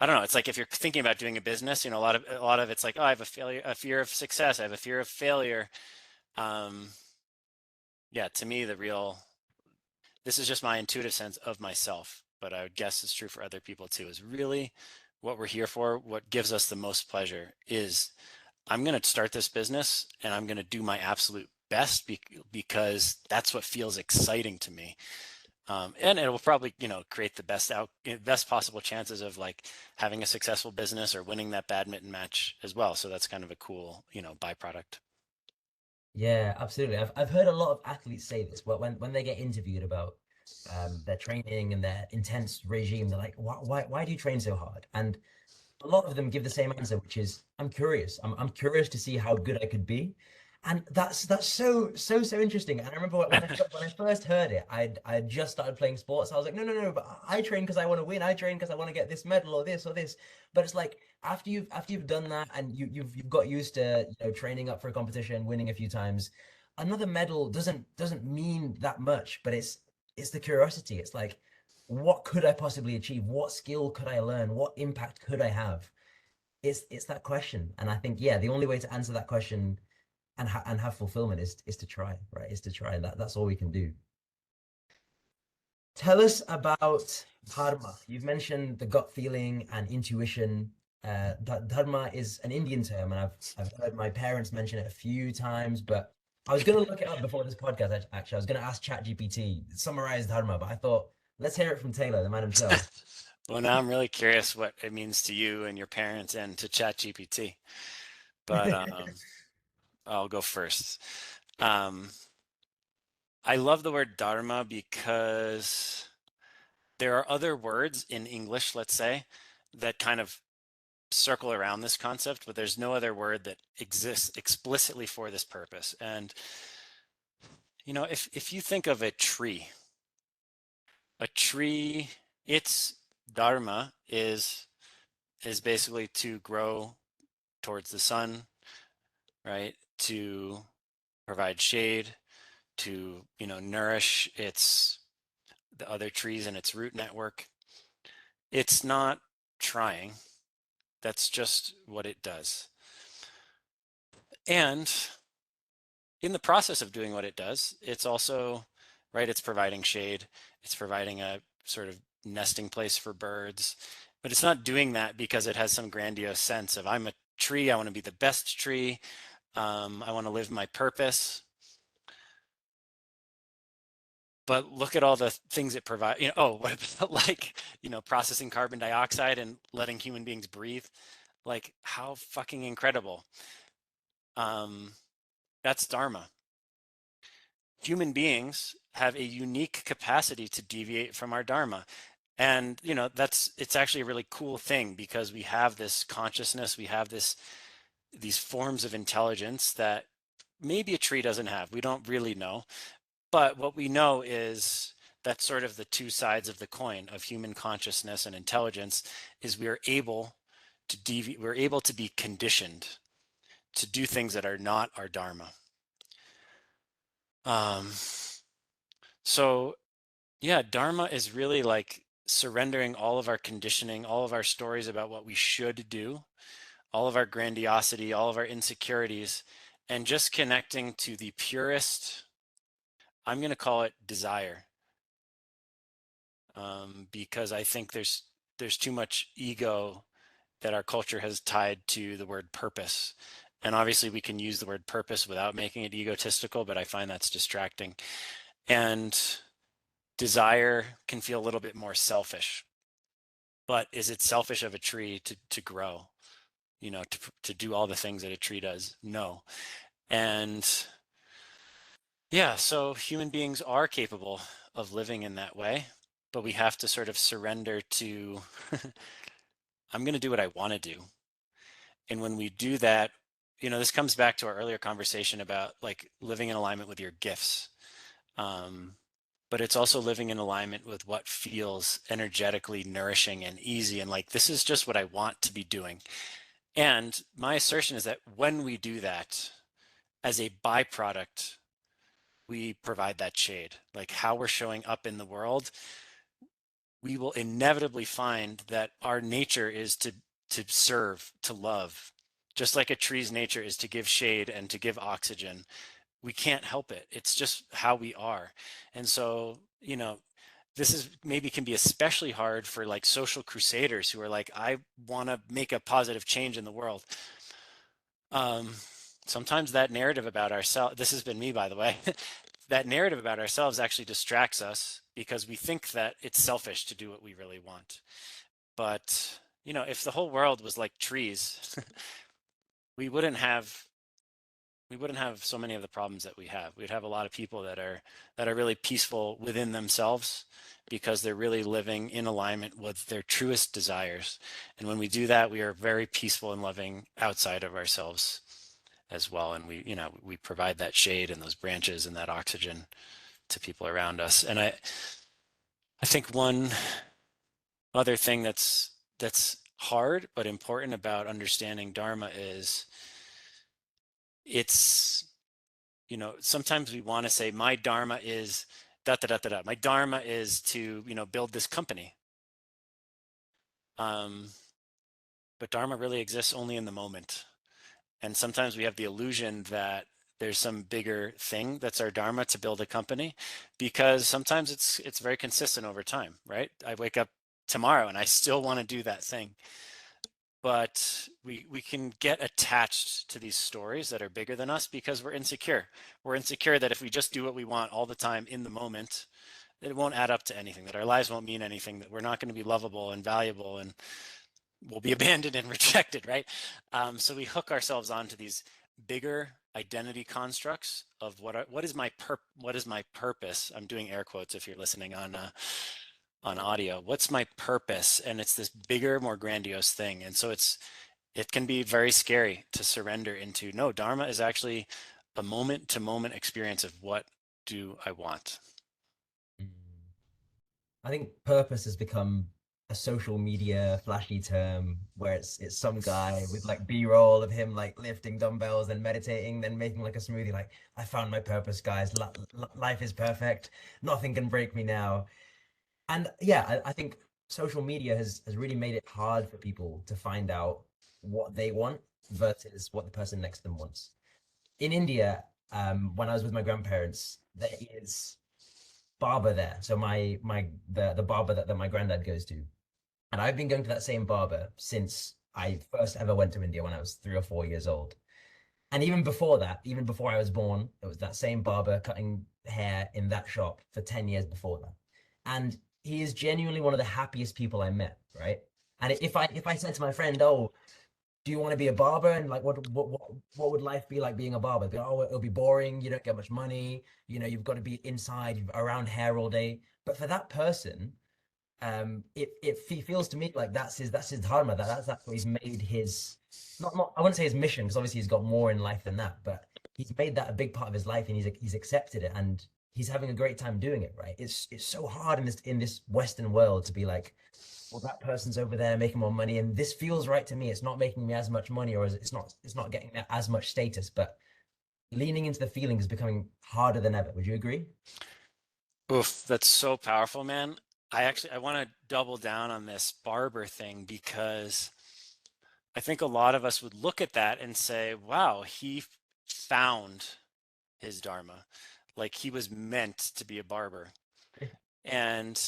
I don't know. It's like if you're thinking about doing a business, you know, a lot of it's like, oh, I have a fear of success. I have a fear of failure. Um, yeah, to me, this is just my intuitive sense of myself, but I would guess it's true for other people too, is really what we're here for, what gives us the most pleasure is I'm going to start this business and I'm going to do my absolute best because that's what feels exciting to me. And it will probably, you know, create the best possible chances of like having a successful business or winning that badminton match as well. So that's kind of a cool, you know, byproduct. yeah, absolutely. I've heard a lot of athletes say this, but when they get interviewed about their training and their intense regime, they're like, why do you train so hard? And a lot of them give the same answer, which is I'm curious. I'm curious to see how good I could be. And that's so interesting. And I remember when I first heard it, I just started playing sports. I was like, no, but I train because I want to win. I train because I want to get this medal or this or this. But it's like after you've done that and you've got used to training up for a competition, winning a few times, another medal doesn't mean that much. But it's the curiosity. It's like, what could I possibly achieve? What skill could I learn? What impact could I have? It's that question. And I think, yeah, the only way to answer that question and have fulfillment is to try, right? Is to try. That's all we can do. Tell us about dharma. You've mentioned the gut feeling and intuition. Dharma is an Indian term, and I've heard my parents mention it a few times. But I was going to look it up before this podcast. Actually, I was going to ask ChatGPT summarize dharma, but I thought let's hear it from Taylor, the man himself. Well, now I'm really curious what it means to you and your parents and to ChatGPT. But I'll go first. Um, I love the word dharma because there are other words in English, let's say, that kind of circle around this concept, but there's no other word that exists explicitly for this purpose. And if you think of a tree, its dharma is basically to grow towards the sun, right? To provide shade, to nourish the other trees in its root network. It's not trying. That's just what it does. And in the process of doing what it does, it's also, right, it's providing shade, it's providing a sort of nesting place for birds, but it's not doing that because it has some grandiose sense of, I'm a tree, I want to be the best tree, I want to live my purpose. But look at all the things it provides. What about like, processing carbon dioxide and letting human beings breathe? Like, how fucking incredible. That's dharma. Human beings have a unique capacity to deviate from our dharma. And, it's actually a really cool thing because we have this consciousness, we have these forms of intelligence that maybe a tree doesn't have. We don't really know. But what we know is that sort of the two sides of the coin of human consciousness and intelligence is we're able to be conditioned to do things that are not our dharma. So yeah, dharma is really like surrendering all of our conditioning, all of our stories about what we should do, all of our grandiosity, all of our insecurities, and just connecting to the purest, I'm going to call it desire, because I think there's too much ego that our culture has tied to the word purpose. And obviously we can use the word purpose without making it egotistical, but I find that's distracting. And desire can feel a little bit more selfish. But is it selfish of a tree to grow, to do all the things that a tree does? No. And yeah, so human beings are capable of living in that way, but we have to sort of surrender to, I'm going to do what I want to do. And when we do that, this comes back to our earlier conversation about like living in alignment with your gifts. But it's also living in alignment with what feels energetically nourishing and easy. And like, this is just what I want to be doing. And my assertion is that when we do that, as a byproduct, we provide that shade. Like how we're showing up in the world, we will inevitably find that our nature is to serve, to love. Just like a tree's nature is to give shade and to give oxygen. We can't help it. It's just how we are. And so, this is maybe can be especially hard for like social crusaders who are like, I want to make a positive change in the world. Sometimes that narrative about ourselves, this has been me, by the way, that narrative about ourselves actually distracts us because we think that it's selfish to do what we really want. But, if the whole world was like trees, we wouldn't have so many of the problems that we have. We'd have a lot of people that are really peaceful within themselves because they're really living in alignment with their truest desires. And when we do that, we are very peaceful and loving outside of ourselves as well. And we provide that shade and those branches and that oxygen to people around us. And I think one other thing that's hard but important about understanding Dharma is it's, sometimes we want to say my Dharma is da da da da da. My Dharma is to, build this company. But Dharma really exists only in the moment. And sometimes we have the illusion that there's some bigger thing that's our Dharma to build a company, because sometimes it's very consistent over time, right? I wake up tomorrow and I still want to do that thing. But we can get attached to these stories that are bigger than us because we're insecure. We're insecure that if we just do what we want all the time in the moment, it won't add up to anything, that our lives won't mean anything, that we're not going to be lovable and valuable, and we'll be abandoned and rejected, right? So we hook ourselves onto these bigger identity constructs of what is my purpose. I'm doing air quotes if you're listening on audio. What's my purpose? And it's this bigger, more grandiose thing. And so it can be very scary to surrender into, no, Dharma is actually a moment to moment experience of what do I want. Mm. I think purpose has become a social media flashy term where it's some guy with like B-roll of him like lifting dumbbells and meditating, then making like a smoothie, like, I found my purpose, guys. Life is perfect. Nothing can break me now. And yeah, I think social media has really made it hard for people to find out what they want versus what the person next to them wants. In India, when I was with my grandparents, there is barber there. So the barber that my granddad goes to. And I've been going to that same barber since I first ever went to India when I was 3 or 4 years old. And even before that, even before I was born, it was that same barber cutting hair in that shop for 10 years before that. And he is genuinely one of the happiest people I met, right? And if I said to my friend, "Oh, do you want to be a barber?" And like, what would life be like being a barber? They'd be, "Oh, it'll be boring. You don't get much money. You've got to be inside around hair all day." But for that person, it feels to me like that's his dharma. That's what he's made his, not I wouldn't say his mission, because obviously he's got more in life than that, but he's made that a big part of his life, and he's accepted it, and he's having a great time doing it, right? It's so hard in this Western world to be like, well, that person's over there making more money, and this feels right to me. It's not making me as much money, or it's not getting as much status, but leaning into the feeling is becoming harder than ever. Would you agree? Oof, that's so powerful, man. I want to double down on this barber thing, because I think a lot of us would look at that and say, wow, he found his dharma. Like he was meant to be a barber. And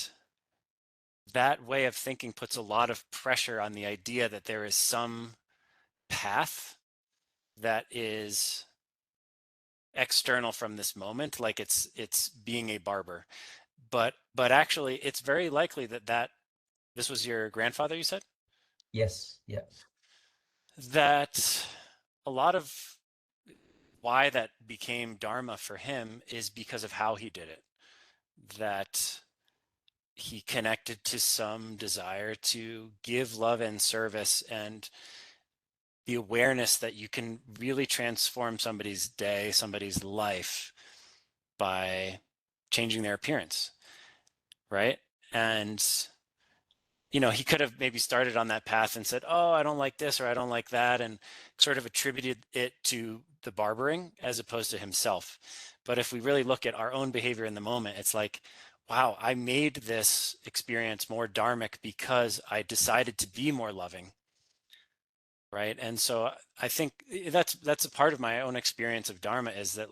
that way of thinking puts a lot of pressure on the idea that there is some path that is external from this moment, like it's being a barber. But actually it's very likely that this was your grandfather, you said? Yes. Yeah. That a lot of why that became dharma for him is because of how he did it. That he connected to some desire to give love and service, and the awareness that you can really transform somebody's day, somebody's life by changing their appearance, right? And he could have maybe started on that path and said, "Oh, I don't like this or I don't like that," and sort of attributed it to the barbering as opposed to himself. But if we really look at our own behavior in the moment, it's like, wow, I made this experience more dharmic because I decided to be more loving, right? And so I think that's a part of my own experience of dharma, is that,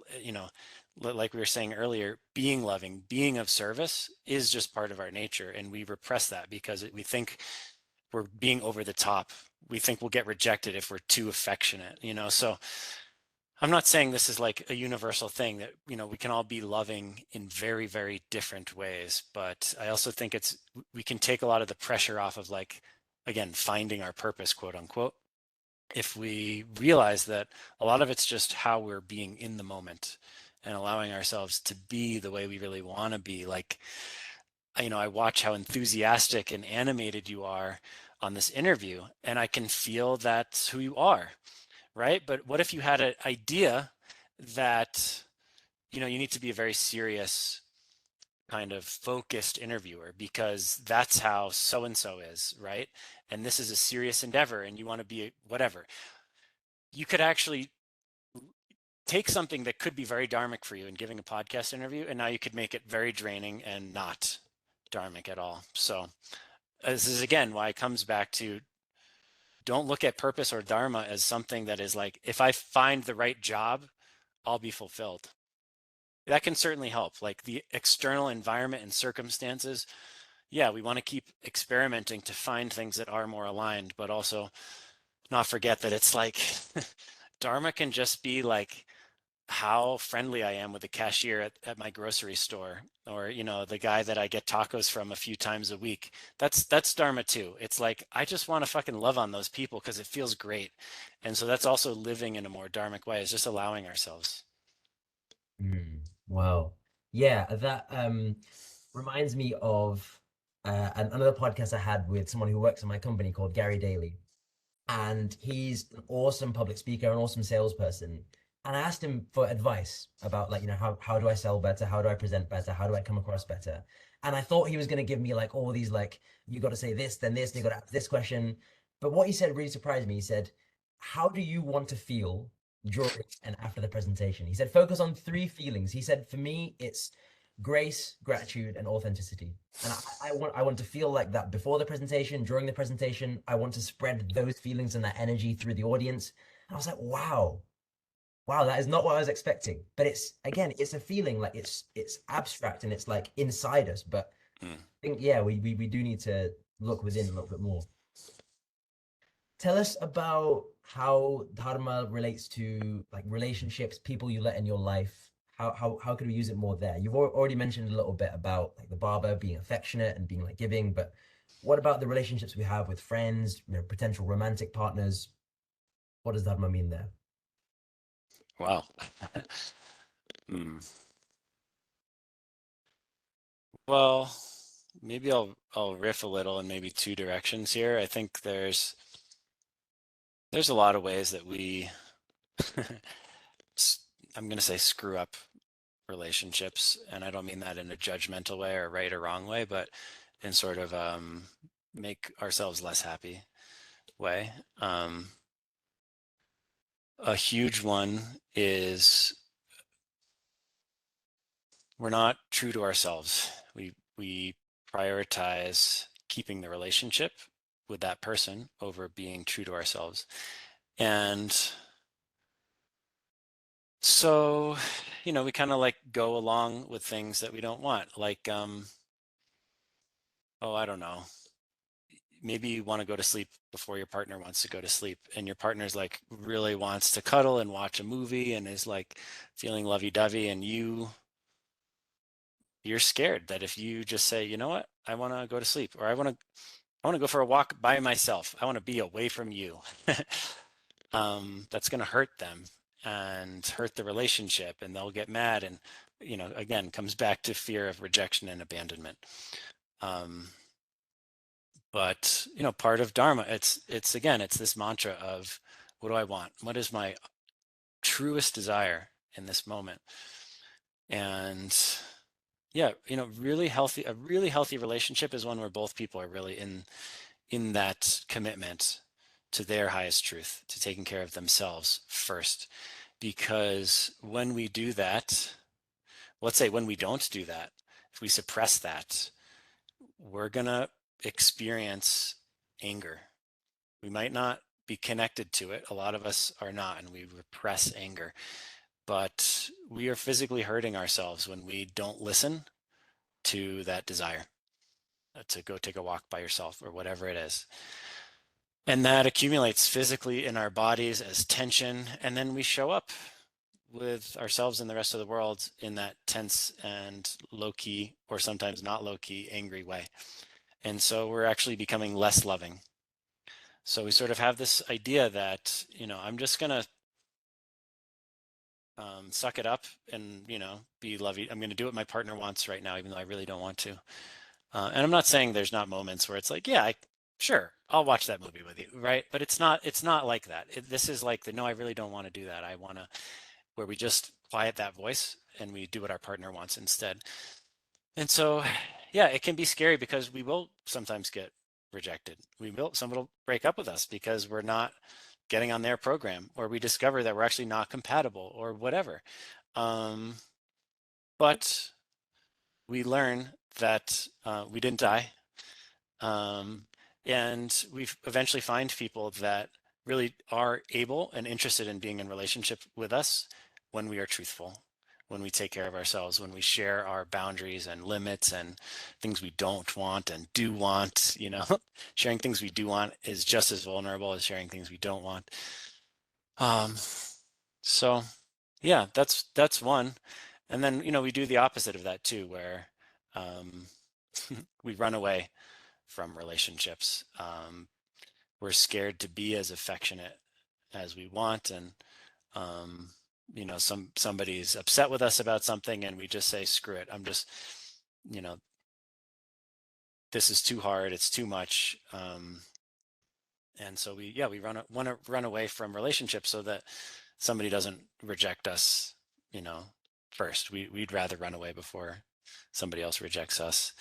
like we were saying earlier, being loving, being of service is just part of our nature, and we repress that because we think we're being over the top. We think we'll get rejected if we're too affectionate, so I'm not saying this is like a universal thing, that we can all be loving in very, very different ways, but I also think we can take a lot of the pressure off of, like, again, finding our purpose, quote unquote, if we realize that a lot of it's just how we're being in the moment and allowing ourselves to be the way we really want to be. Like, I watch how enthusiastic and animated you are on this interview, and I can feel that's who you are, right? But what if you had an idea that, you know, you need to be a very serious kind of focused interviewer because that's how so and so is, right? And this is a serious endeavor and you want to be whatever. You could actually take something that could be very dharmic for you in giving a podcast interview, and now you could make it very draining and not dharmic at all. So this is again why it comes back to, don't look at purpose or dharma as something that is like, if I find the right job, I'll be fulfilled. That can certainly help. Like the external environment and circumstances, yeah, we want to keep experimenting to find things that are more aligned, but also not forget that it's like dharma can just be like how friendly I am with the cashier at my grocery store, or, you know, the guy that I get tacos from a few times a week. That's dharma too. It's like, I just want to fucking love on those people because it feels great. And so that's also living in a more dharmic way, is just allowing ourselves. Mm, wow. Yeah, that reminds me of another podcast I had with someone who works in my company called Gary Daly. And he's an awesome public speaker, an awesome salesperson. And I asked him for advice about like, how do I sell better? How do I present better? How do I come across better? And I thought he was going to give me like all these like, you got to say this, then this, you got to ask this question. But what he said really surprised me. He said, how do you want to feel during and after the presentation? He said, focus on three feelings. He said, for me, it's grace, gratitude, and authenticity. And I want to feel like that before the presentation, during the presentation. I want to spread those feelings and that energy through the audience. And I was like, wow, wow, that is not what I was expecting. But it's again, it's a feeling like it's abstract and it's like inside us. But Mm. I think yeah, we do need to look within a little bit more. Tell us about how dharma relates to like relationships, people you let in your life. How could we use it more there? You've already mentioned a little bit about like the barber being affectionate and being like giving, but what about the relationships we have with friends, potential romantic partners? What does dharma mean there? Wow. Mm. Well, maybe I'll riff a little in maybe two directions here. I think there's a lot of ways that we I'm going to say screw up relationships, and I don't mean that in a judgmental way or right or wrong way, but in sort of make ourselves less happy way. A huge one is we're not true to ourselves. We prioritize keeping the relationship with that person over being true to ourselves. And so, you know, we kind of like go along with things that we don't want. Like, oh, I don't know. Maybe you want to go to sleep before your partner wants to go to sleep, and your partner's like really wants to cuddle and watch a movie and is like feeling lovey-dovey, and you're scared that if you just say, you know what, I want to go to sleep, or I want to go for a walk by myself, I want to be away from you, that's going to hurt them and hurt the relationship, and they'll get mad, and, you know, again, comes back to fear of rejection and abandonment. Um, but, you know, part of dharma, it's again, it's this mantra of, what do I want? What is my truest desire in this moment? And yeah, you know, a really healthy relationship is one where both people are really in that commitment to their highest truth, to taking care of themselves first. Because when we do that, let's say when we don't do that, if we suppress that, we're gonna experience anger. We might not be connected to it. A lot of us are not, and we repress anger. But we are physically hurting ourselves when we don't listen to that desire to go take a walk by yourself or whatever it is. And that accumulates physically in our bodies as tension. And then we show up with ourselves and the rest of the world in that tense and low key, or sometimes not low key, angry way. And so we're actually becoming less loving. So we sort of have this idea that, you know, I'm just going to suck it up and, you know, be lovey. I'm going to do what my partner wants right now, even though I really don't want to. And I'm not saying there's not moments where it's like, yeah, sure, I'll watch that movie with you, right? But it's not like that. This is like the no, I really don't want to do that. I want to where we just quiet that voice and we do what our partner wants instead. And so, yeah, it can be scary because we will sometimes get rejected. Someone will break up with us because we're not getting on their program, or we discover that we're actually not compatible, or whatever. Um, but we learn that we didn't die, um, and we eventually find people that really are able and interested in being in relationship with us when we are truthful, when we take care of ourselves, when we share our boundaries and limits and things we don't want and do want. Sharing things we do want is just as vulnerable as sharing things we don't want. um, so yeah, that's one. And then we do the opposite of that too, where um, we run away from relationships. We're scared to be as affectionate as we want, and um, somebody's upset with us about something, and we just say, "Screw it! I'm just, you know, this is too hard. It's too much." And so we want to run away from relationships so that somebody doesn't reject us, you know, first. We'd rather run away before somebody else rejects us.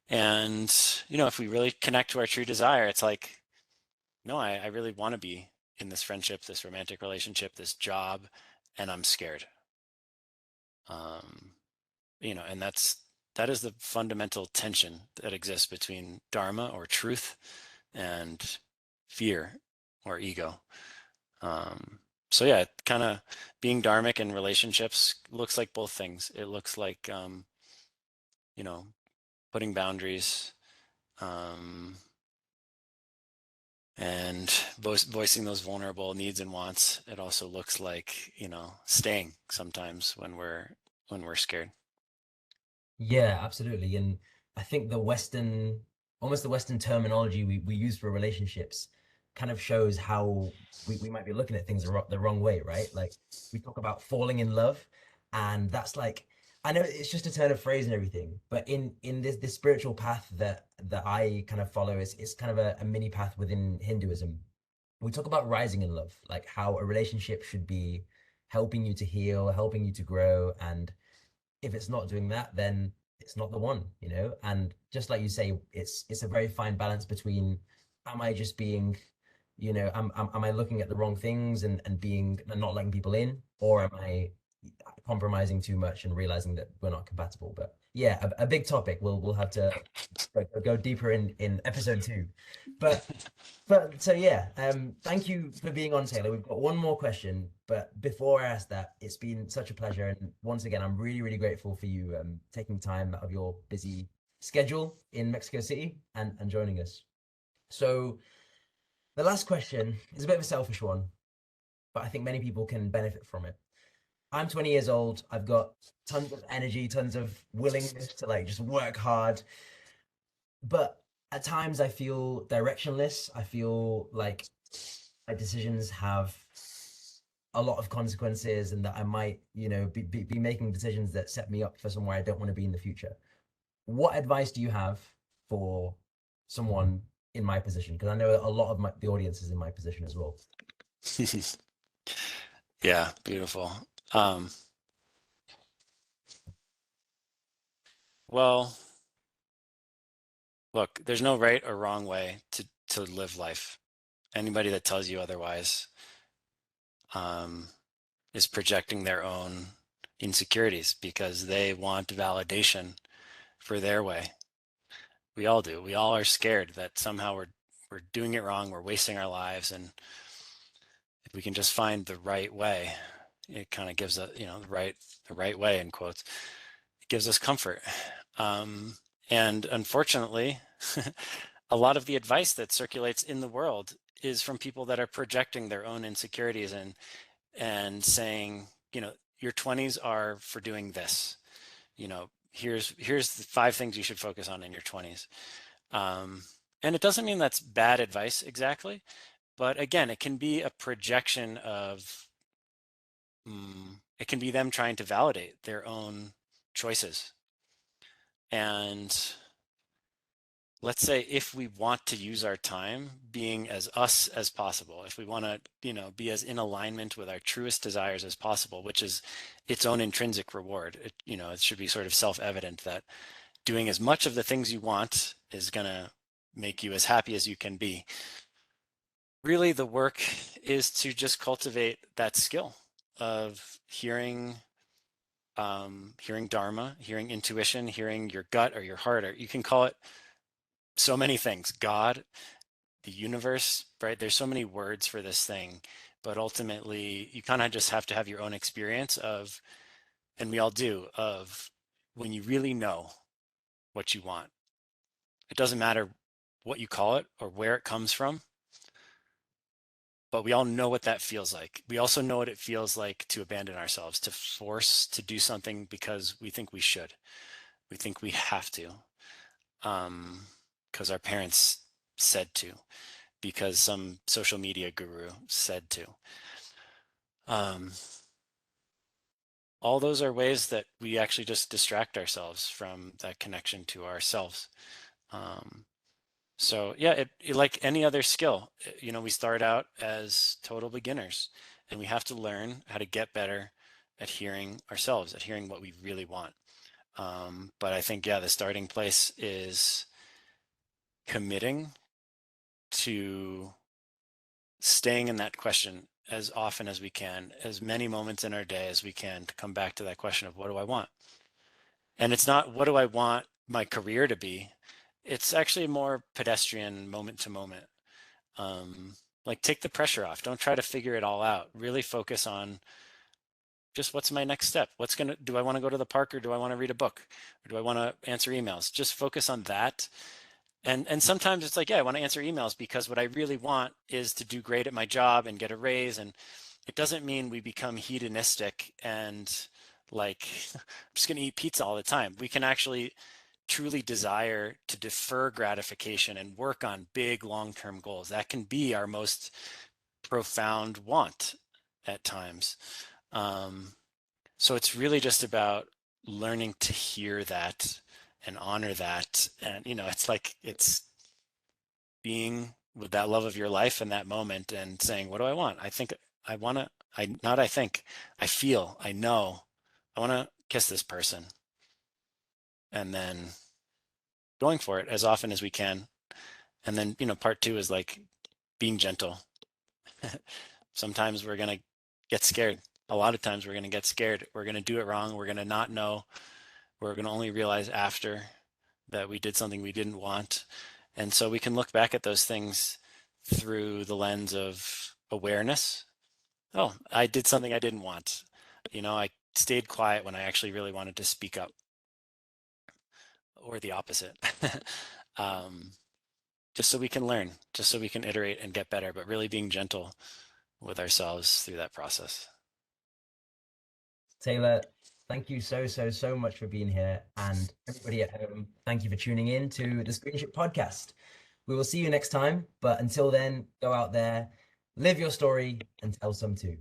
And if we really connect to our true desire, it's like, no, I really want to be in this friendship, this romantic relationship, this job, and I'm scared. Um, and that is the fundamental tension that exists between dharma or truth and fear or ego. So yeah, kind of being dharmic in relationships looks like both things. It looks like you know putting boundaries, um, and voicing those vulnerable needs and wants. It also looks like staying sometimes when we're scared. Yeah, absolutely. And I think almost the Western terminology we use for relationships kind of shows how we might be looking at things the wrong way, right? Like we talk about falling in love, and that's like, I know it's just a turn of phrase and everything, but in this spiritual path that I kind of follow is it's kind of a mini path within Hinduism. We talk about rising in love, like how a relationship should be helping you to heal, helping you to grow, and if it's not doing that, then it's not the one, you know? And just like you say, it's a very fine balance between, am I just being, am I looking at the wrong things and being and not letting people in, or am I compromising too much and realizing that we're not compatible? But yeah, a big topic. We'll have to go deeper in episode 2. But so yeah, thank you for being on, Taylor. We've got one more question, but before I ask that, it's been such a pleasure, and once again, I'm really, really grateful for you taking time out of your busy schedule in Mexico City and joining us. So the last question is a bit of a selfish one, but I think many people can benefit from it. I'm 20 years old. I've got tons of energy, tons of willingness to like just work hard, but at times I feel directionless. I feel like my decisions have a lot of consequences and that I might, be making decisions that set me up for somewhere I don't want to be in the future. What advice do you have for someone in my position? Because I know a lot of the audience is in my position as well. Yeah, beautiful. Um, well, look, there's no right or wrong way to live life. Anybody that tells you otherwise um, is projecting their own insecurities because they want validation for their way. We all do. We all are scared that somehow we're doing it wrong, we're wasting our lives, and if we can just find the right way, it kind of gives us, the right way in quotes. It gives us comfort. And unfortunately, a lot of the advice that circulates in the world is from people that are projecting their own insecurities and saying, your 20s are for doing this. Here's the 5 things you should focus on in your 20s. And it doesn't mean that's bad advice exactly, but again, it can be a projection of, it can be them trying to validate their own choices. And let's say if we want to use our time being as us as possible, if we want to, be as in alignment with our truest desires as possible, which is its own intrinsic reward. It should be sort of self-evident that doing as much of the things you want is going to make you as happy as you can be. Really, the work is to just cultivate that skill of hearing Dharma, hearing intuition, hearing your gut or your heart, or you can call it so many things, God, the universe, right? There's so many words for this thing, but ultimately you kind of just have to have your own experience of, and we all do, of when you really know what you want. It doesn't matter what you call it or where it comes from, but we all know what that feels like. We also know what it feels like to abandon ourselves, to force to do something because we think we should. We think we have to. Because our parents said to, because some social media guru said to. All those are ways that we actually just distract ourselves from that connection to ourselves. So yeah, like any other skill, we start out as total beginners, and we have to learn how to get better at hearing ourselves, at hearing what we really want. But I think, yeah, the starting place is committing to staying in that question as often as we can, as many moments in our day as we can, to come back to that question of what do I want? And it's not what do I want my career to be? It's actually more pedestrian, moment to moment. Like take the pressure off. Don't try to figure it all out. Really focus on just what's my next step? Do I want to go to the park, or do I want to read a book, or do I want to answer emails? Just focus on that. And sometimes it's like, yeah, I want to answer emails because what I really want is to do great at my job and get a raise. And it doesn't mean we become hedonistic and like, I'm just going to eat pizza all the time. We can actually truly desire to defer gratification and work on big long-term goals. That can be our most profound want at times. So it's really just about learning to hear that and honor that. And, it's being with that love of your life in that moment and saying, what do I want? I think I want to, I feel, I know, I want to kiss this person. And then going for it as often as we can. And then, part two is like being gentle. Sometimes we're going to get scared. A lot of times we're going to get scared. We're going to do it wrong. We're going to not know. We're going to only realize after that we did something we didn't want. And so we can look back at those things through the lens of awareness. Oh, I did something I didn't want. I stayed quiet when I actually really wanted to speak up, or the opposite. Just so we can learn, just so we can iterate and get better, but really being gentle with ourselves through that process. Taylor, thank you so much for being here. And everybody at home, thank you for tuning in to the Screenship Podcast. We will see you next time. But until then, go out there, live your story, and tell some too.